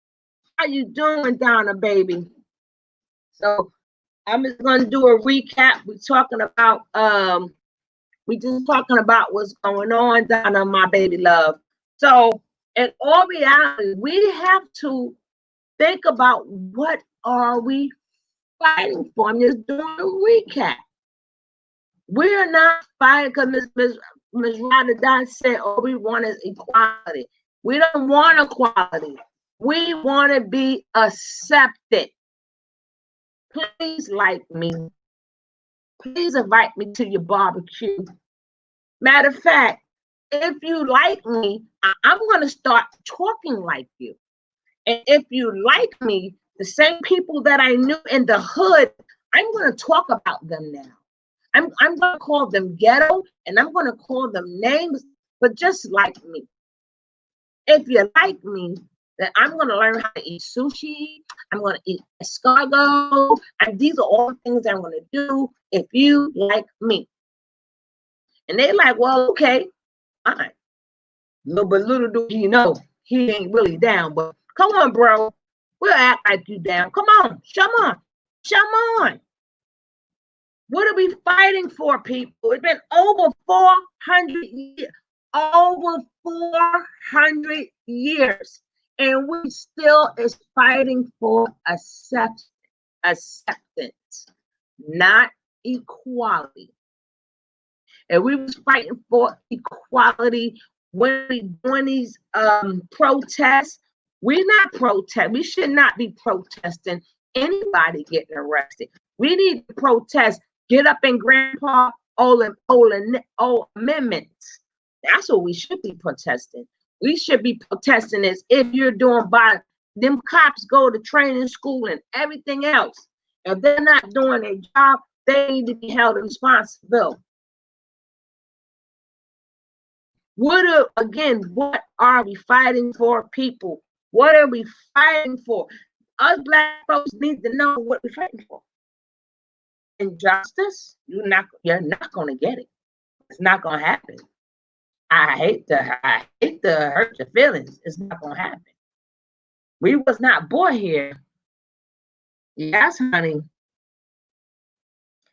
How you doing, Donna, baby? So I'm just gonna do a recap. We just talking about what's going on, Donna, my baby love. So in all reality, we have to think about what are we fighting for. I'm just doing a recap. We're not fighting because Ms. Rada said all we want is equality. We don't want equality. We want to be accepted. Please like me. Please invite me to your barbecue. Matter of fact, if you like me, I'm going to start talking like you. And if you like me, the same people that I knew in the hood, I'm going to talk about them now. I'm going to call them ghetto, and I'm going to call them names, but just like me. If you like me, then I'm going to learn how to eat sushi. I'm going to eat escargot. And these are all the things I'm going to do if you like me. And they're like, well, okay, fine. No, but little do you know, he ain't really down. But come on, bro. We'll act like you down. Come on. Come on. Come on. What are we fighting for, people? It's been over 400 years. Over 400 years. And we still is fighting for acceptance, not equality. And we was fighting for equality when we doing these protests. We're not protest. We should not be protesting anybody getting arrested. We need to protest. Get up in Grandpa old amendments. That's what we should be protesting. We should be protesting is if you're doing by them cops go to training school and everything else. If they're not doing their job, they need to be held responsible. What are we fighting for, people? What are we fighting for? Us black folks need to know what we're fighting for. Injustice, you're not going to get it. It's not going to happen. I hate to hurt your feelings. It's not going to happen. We was not born here. Yes, honey.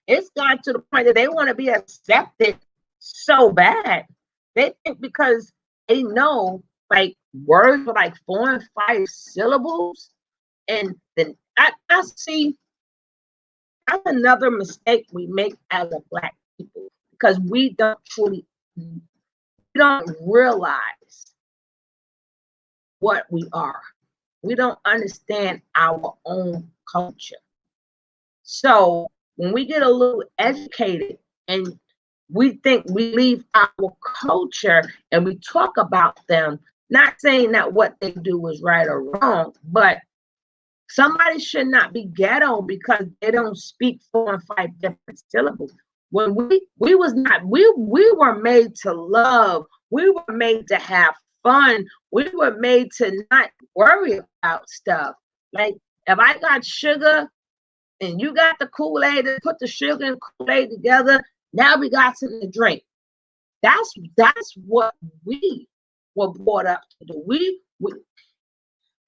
It's got to the point that they want to be accepted so bad. They think because they know like words are like 4 and 5 syllables. And then I see that's another mistake we make as a black people because we don't realize what we are. We don't understand our own culture. So when we get a little educated and we think we leave our culture and we talk about them, not saying that what they do is right or wrong, but somebody should not be ghetto because they don't speak 4 and 5 different syllables. When we were made to love, we were made to have fun, we were made to not worry about stuff. Like if I got sugar and you got the Kool-Aid and put the sugar and Kool-Aid together. Now we got something to drink. That's what we were brought up to do.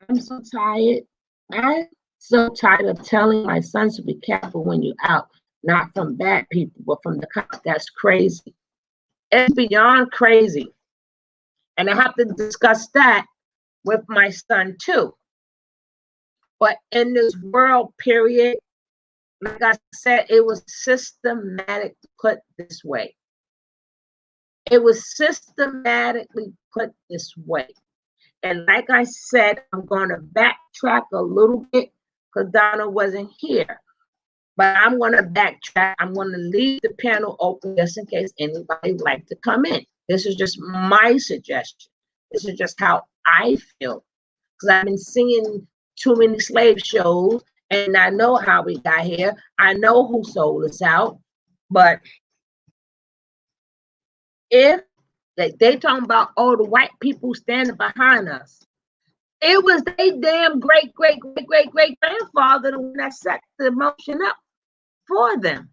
I'm so tired. I'm so tired of telling my sons to be careful when you're out, not from bad people, but from the cops. That's crazy. It's beyond crazy. And I have to discuss that with my son too. But in this world period, like I said, it was systematic put this way. It was systematically put this way. And like I said, I'm going to backtrack a little bit because Donna wasn't here. But I'm going to backtrack. I'm going to leave the panel open just in case anybody would like to come in. This is just my suggestion. This is just how I feel. Because I've been singing too many slave shows, and I know how we got here. I know who sold us out. But if they talking about all the white people standing behind us, it was their damn great grandfather the one that set the motion up for them.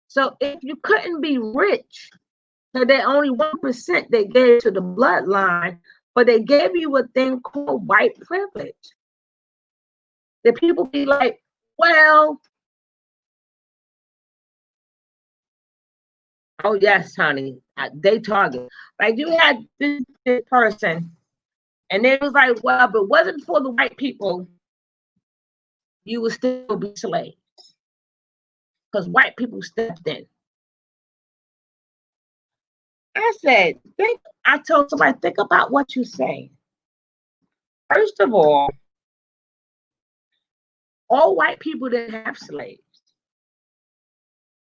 So if you couldn't be rich, so they only 1% they gave to the bloodline, but they gave you a thing called white privilege. The people be like, well, oh yes, honey, they target. Like you had this person, and they was like, well, if it wasn't for the white people, you would still be slaves. Because white people stepped in. I told somebody, think about what you say. First of all white people didn't have slaves.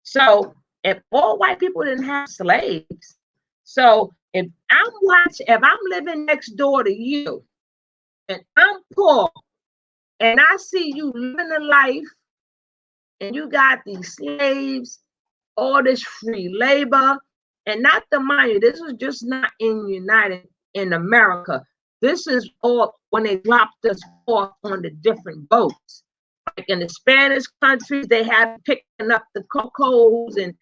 So if all white people didn't have slaves, so if I'm living next door to you and I'm poor and I see you living a life and you got these slaves, all this free labor, and not to mind you, this is just not in America. This is all when they dropped us off on the different boats. Like in the Spanish countries, they had picking up the cocos and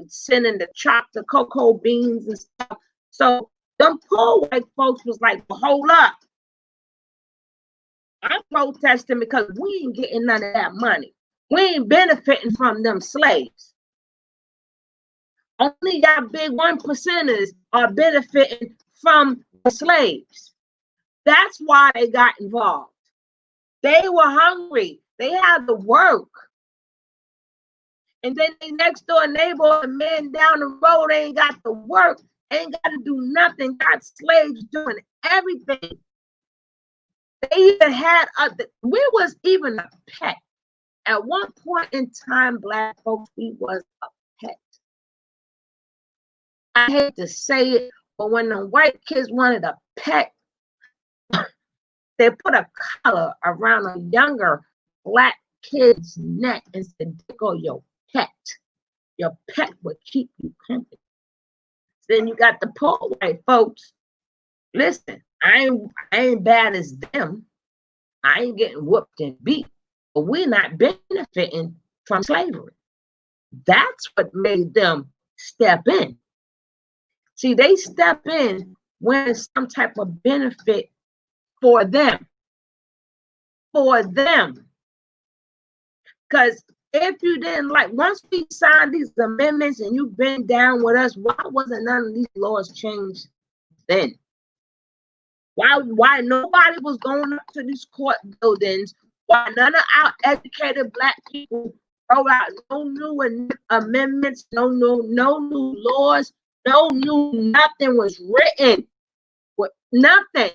sending the chopped cocoa beans and stuff. So them poor white folks was like, well, hold up. I'm protesting because we ain't getting none of that money. We ain't benefiting from them slaves. Only y'all big 1%ers are benefiting from the slaves. That's why they got involved. They were hungry. They had to work. And then the next door neighbor, the man down the road, ain't got to work, ain't got to do nothing, got slaves doing everything. They even had we was even a pet. At one point in time, Black folks, we was a pet. I hate to say it, but when the white kids wanted a pet, they put a collar around a younger Black kid's neck and said, "Go your pet. Your pet will keep you company." Then you got the poor white folks. Listen, I ain't bad as them. I ain't getting whooped and beat, but we're not benefiting from slavery. That's what made them step in. See, they step in when it's some type of benefit for them. For them. Because if you didn't once we signed these amendments and you've been down with us, why wasn't none of these laws changed then? Why nobody was going up to these court buildings? Why none of our educated Black people wrote out no new amendments, no new laws, no new nothing was written. Nothing.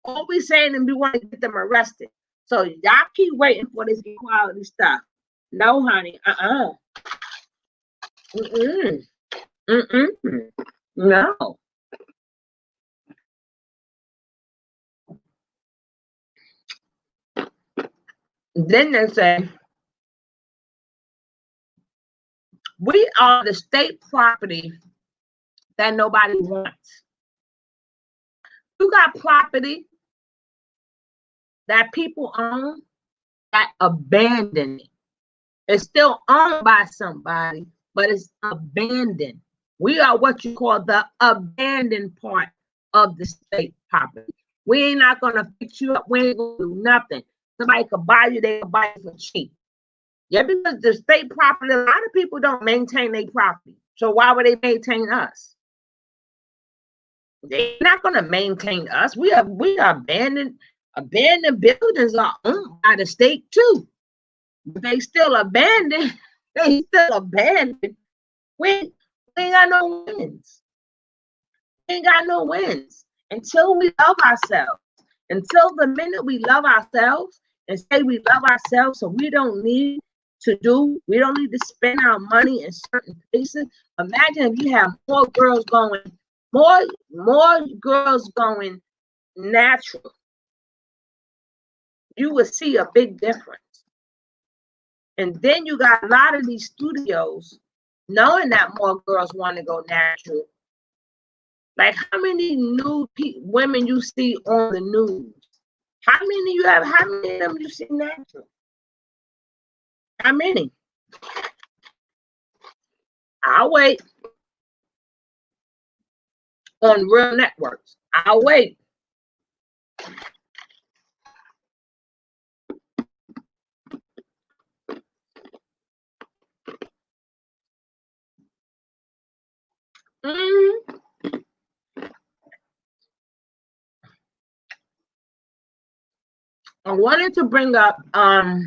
All we saying is we want to get them arrested. So y'all keep waiting for this equality stuff. No, honey. No. Then they say, we are the state property that nobody wants. You got property that people own that abandon it. It's still owned by somebody, but it's abandoned. We are what you call the abandoned part of the state property. We ain't not gonna fix you up. We ain't gonna do nothing. Somebody could buy you, they could buy you for cheap. Yeah, because the state property, a lot of people don't maintain their property. So why would they maintain us? They're not gonna maintain us. We are abandoned buildings are owned by the state too. But they still abandoned. They still abandoned. We ain't got no wins. We ain't got no wins until we love ourselves. Until the minute we love ourselves and say we love ourselves, so we don't need to spend our money in certain places. Imagine if you have more girls going natural. You would see a big difference. And then you got a lot of these studios knowing that more girls want to go natural. Like how many nude women you see on the news? How many of them you see natural? How many? I'll wait. On real networks. I'll wait. I wanted to bring up Killer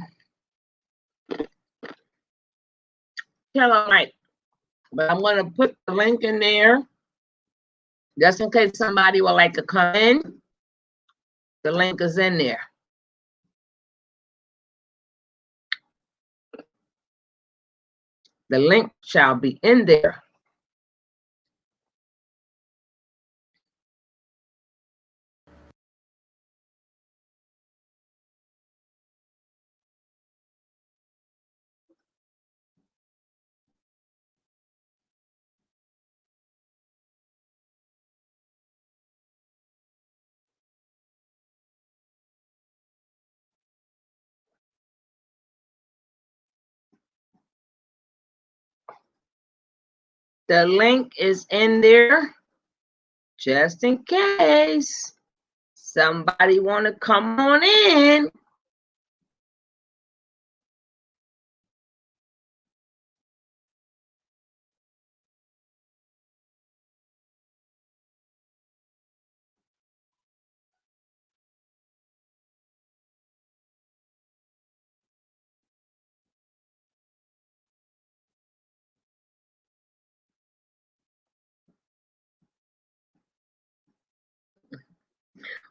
Mike, but I'm gonna put the link in there just in case somebody would like to come in. The link is in there. The link shall be in there. The link is in there just in case somebody want to come on in.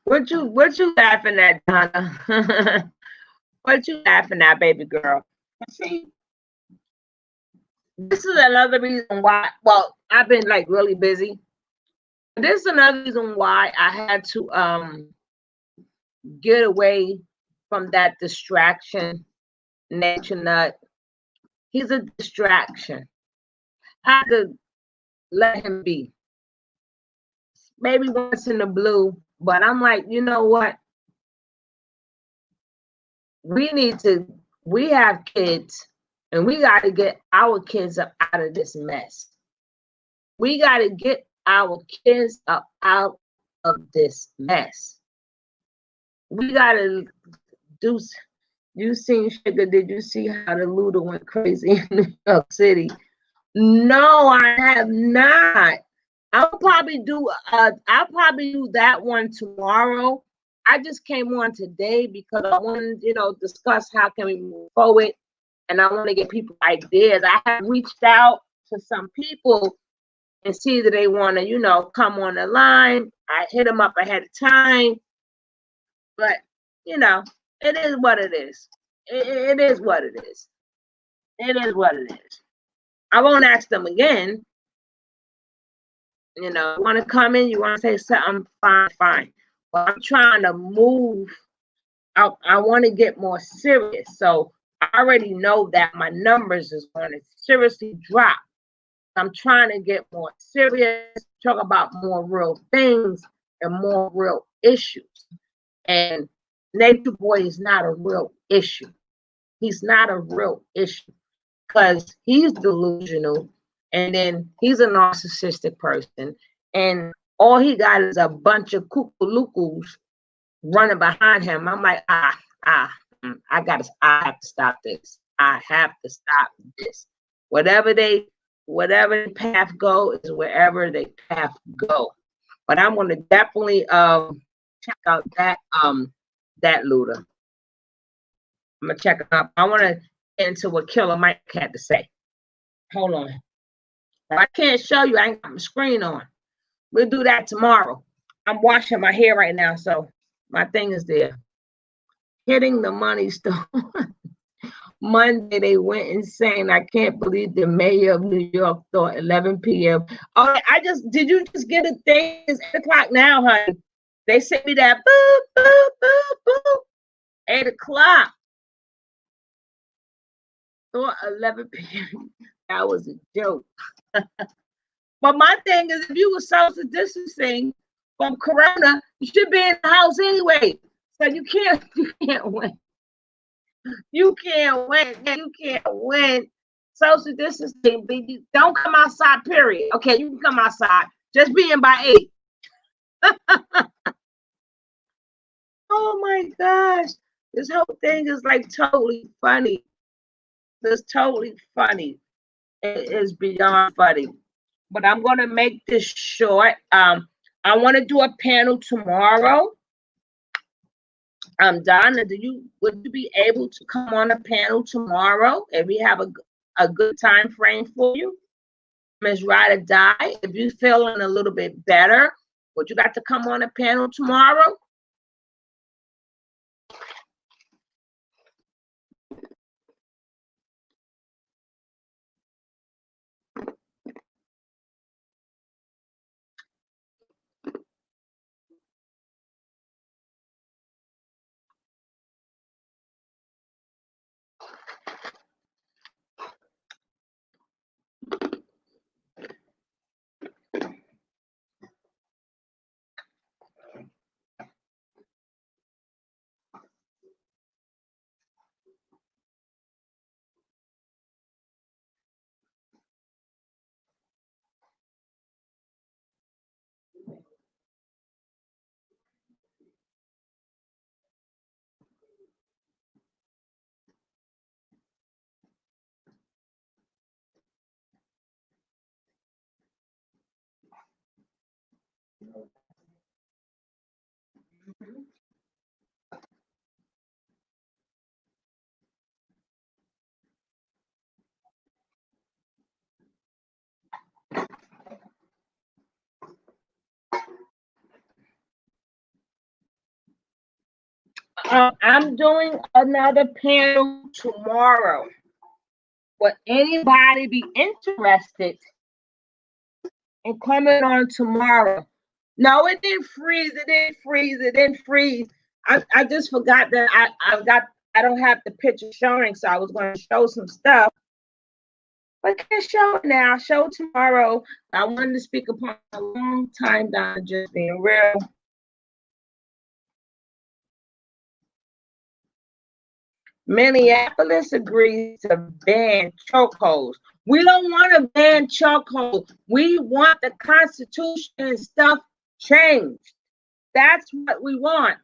What you laughing at, Donna? What you laughing at, baby girl? See, this is another reason why. Well, I've been like really busy. This is another reason why I had to get away from that distraction. Nature nut. He's a distraction. I had to let him be. Maybe once in the blue, but I'm like, you know what? We have kids and we got to get our kids up out of this mess. We got to get our kids up out of this mess. We got to do. You seen Sugar? Did you see how the looter went crazy in New York City? No, I have not. I'll probably do that one tomorrow. I just came on today because I wanted, discuss how can we move forward, and I want to get people ideas. I have reached out to some people and see that they want to, come on the line. I hit them up ahead of time, but it is what it is. It is what it is. It is what it is. I won't ask them again. You want to come in, you want to say something, fine. But I'm trying to move. I want to get more serious. So I already know that my numbers is going to seriously drop. I'm trying to get more serious, talk about more real things and more real issues. And Nature Boy is not a real issue. He's not a real issue. because he's delusional, and then he's a narcissistic person, and all he got is a bunch of cuckoo running behind him. I'm like, I have to stop this. I have to stop this. Whatever the path go is wherever they path go. But I'm gonna definitely check out that Luda. I'm gonna check it out. I want to get into what Killer Mike had to say. Hold on. I can't show you. I ain't got my screen on. We'll do that tomorrow. I'm washing my hair right now, so my thing is there. Hitting the money stone. Monday, they went insane. I can't believe the mayor of New York thought 11 p.m. Oh, did you just get a thing? It's 8 o'clock now, honey. They sent me that boop, boop, boop, boop. 8 o'clock. Thought 11 p.m. That was a joke. But my thing is, if you were social distancing from Corona, you should be in the house anyway. So you can't win. You can't win. You can't win. Social distancing, baby. Don't come outside, period. Okay, you can come outside. Just be in by 8. Oh my gosh. This whole thing is like totally funny. It's totally funny. It is beyond funny. But I'm going to make this short. I want to do a panel tomorrow. Donna, would you be able to come on a panel tomorrow if we have a good time frame for you? Ms. Ride or Die, if you're feeling a little bit better, would you like to come on a panel tomorrow? I'm doing another panel tomorrow. Would anybody be interested in coming on tomorrow? No, it didn't freeze. It didn't freeze. It didn't freeze. I just forgot that I don't have the picture showing, so I was going to show some stuff. But I can't show it now. I'll show it tomorrow. I wanted to speak upon a long time, Donna, just being real. Minneapolis agrees to ban chokeholds. We don't want to ban chokeholds. We want the Constitution and stuff changed. That's what we want.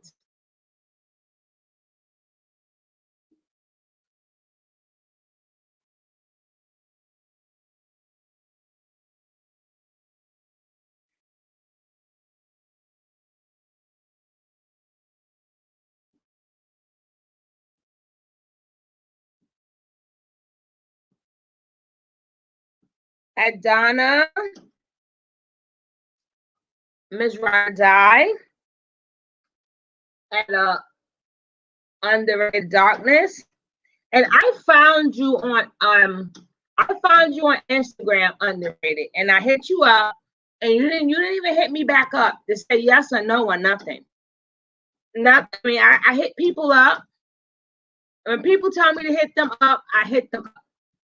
At Donna, Ms. Rondai, and Underrated Darkness. And I found you on Instagram, Underrated, and I hit you up, and you didn't even hit me back up to say yes or no or nothing. I hit people up. When people tell me to hit them up, I hit them up.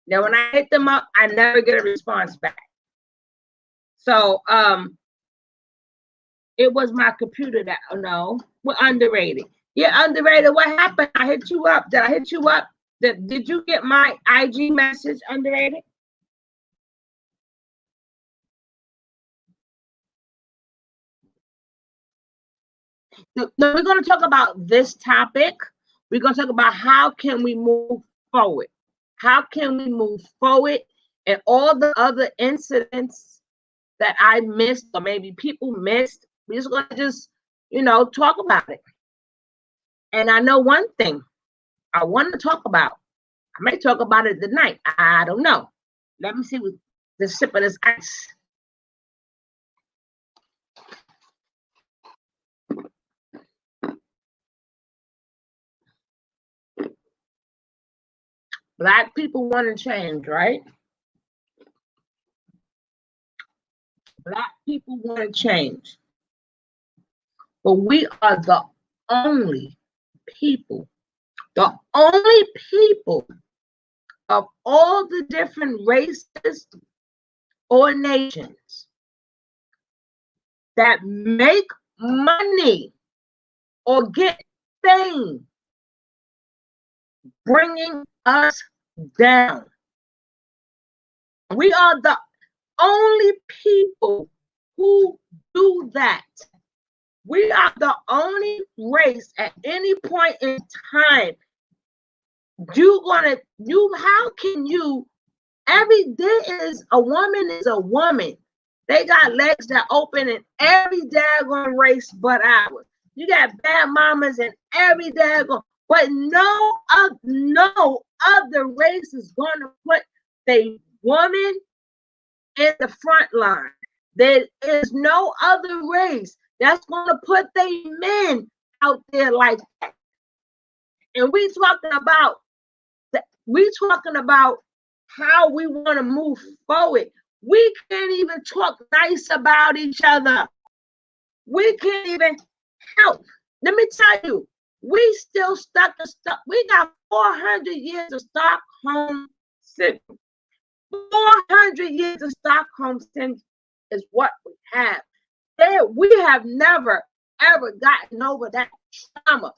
Now, when I hit them up, I never get a response back. So, it was my computer that, no, we're Underrated. Yeah, Underrated. What happened? I hit you up. Did I hit you up? Did you get my IG message, Underrated? We're going to talk about this topic. We're going to talk about how can we move forward. How can we move forward and all the other incidents that I missed or maybe people missed. We're just going to talk about it. And I know one thing I want to talk about. I may talk about it tonight. I don't know. Let me see with the sip of this ice. Black people want to change, right? Black people want to change. But we are the only people of all the different races or nations that make money or get fame bringing us down. We are the only people who do that. We are the only race at any point in time. How can you, every day is a woman is a woman. They got legs that open in every daggone race but ours. You got bad mamas in every daggone, but no other race is going to put the woman in the front line. There is no other race that's going to put the men out there like that. And we talking about how we want to move forward. We can't even talk nice about each other. We can't even help. Let me tell you, we still stuck. We got 400 years of Stockholm syndrome. 400 years of Stockholm syndrome is what we have. We have never, ever gotten over that trauma.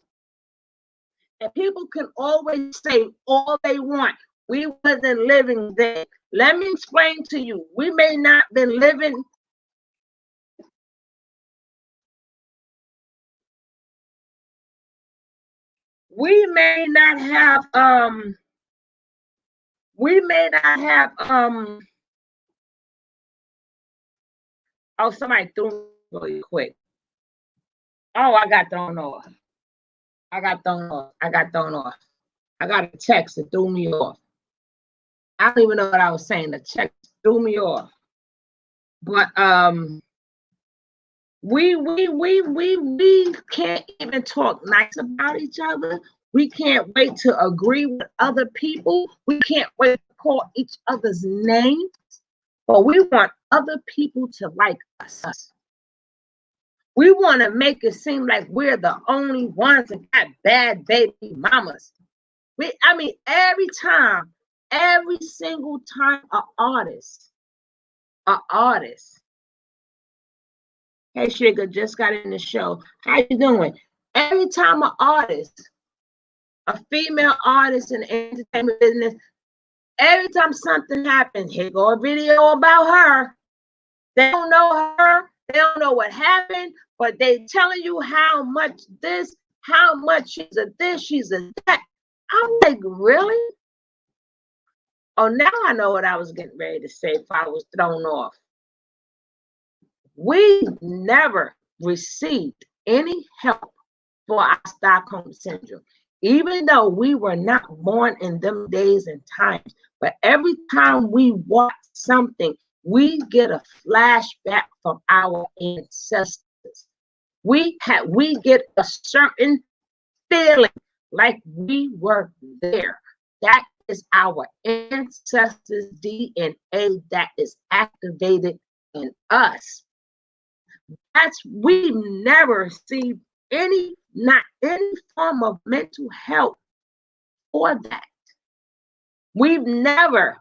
And people can always say all they want. We wasn't living there. Let me explain to you. We may not been living. We may not have oh, somebody threw me really quick. Oh, I got thrown off. I got a text that threw me off. I don't even know what I was saying. The text threw me off. But we can't even talk nice about each other. We can't wait to agree with other people. We can't wait to call each other's names. But we want other people to like us. We want to make it seem like we're the only ones that got bad baby mamas. Every single time an artist. Hey, Sugar, just got in the show. How you doing? Every time an artist, a female artist in the entertainment business, every time something happens, here go a video about her. They don't know her. They don't know what happened, but they telling you how much she's a this, she's a that. I'm like, really? Oh, now I know what I was getting ready to say if I was thrown off. We never received any help for our Stockholm syndrome, even though we were not born in them days and times. But every time we watch something, we get a flashback from our ancestors. We get a certain feeling like we were there. That is our ancestors' DNA that is activated in us. We've never received not any form of mental health for that. We've never.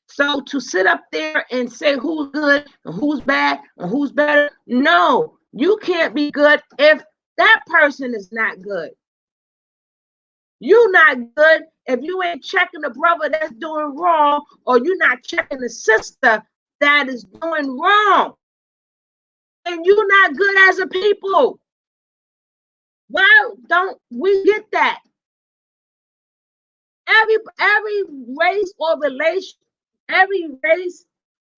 So to sit up there and say who's good and who's bad and who's better, no, you can't be good if that person is not good. You're not good if you ain't checking the brother that's doing wrong, or you're not checking the sister that is doing wrong. And you're not good as a people. Why don't we get that? Every race or relation, every race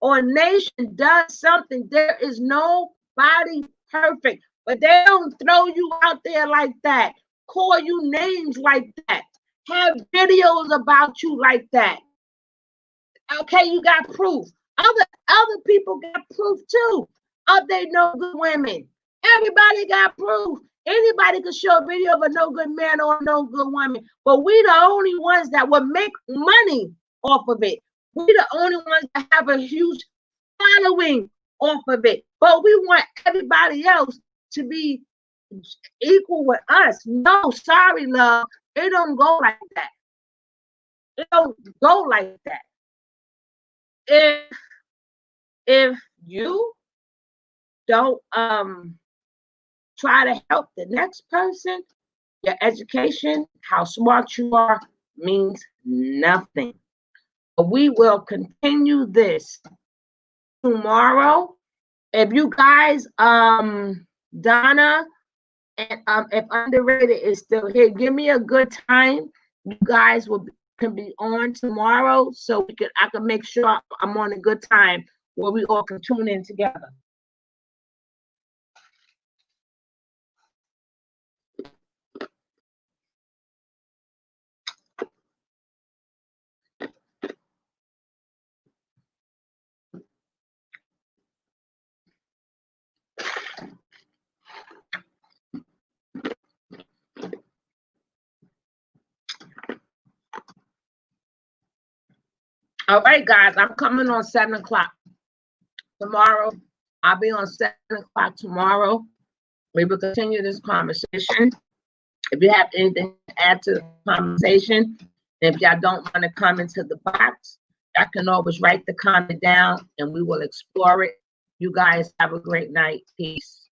or nation does something. There is nobody perfect, but they don't throw you out there like that, call you names like that, have videos about you like that. Okay, you got proof. Other people got proof too. They no good women. Everybody got proof. Anybody could show a video of a no good man or a no good woman, but we the only ones that will make money off of it. We the only ones that have a huge following off of it. But we want everybody else to be equal with us. No, sorry, love. It don't go like that. It don't go like that. If you don't try to help the next person, your education, how smart you are, means nothing. But we will continue this tomorrow. If you guys, Donna, and if Underrated is still here, give me a good time. You guys can be on tomorrow, so I can make sure I'm on a good time where we all can tune in together. All right, guys, I'm coming on 7 o'clock tomorrow. I'll be on 7 o'clock tomorrow. We will continue this conversation. If you have anything to add to the conversation, if y'all don't want to come into the box, y'all can always write the comment down and we will explore it. You guys have a great night. Peace.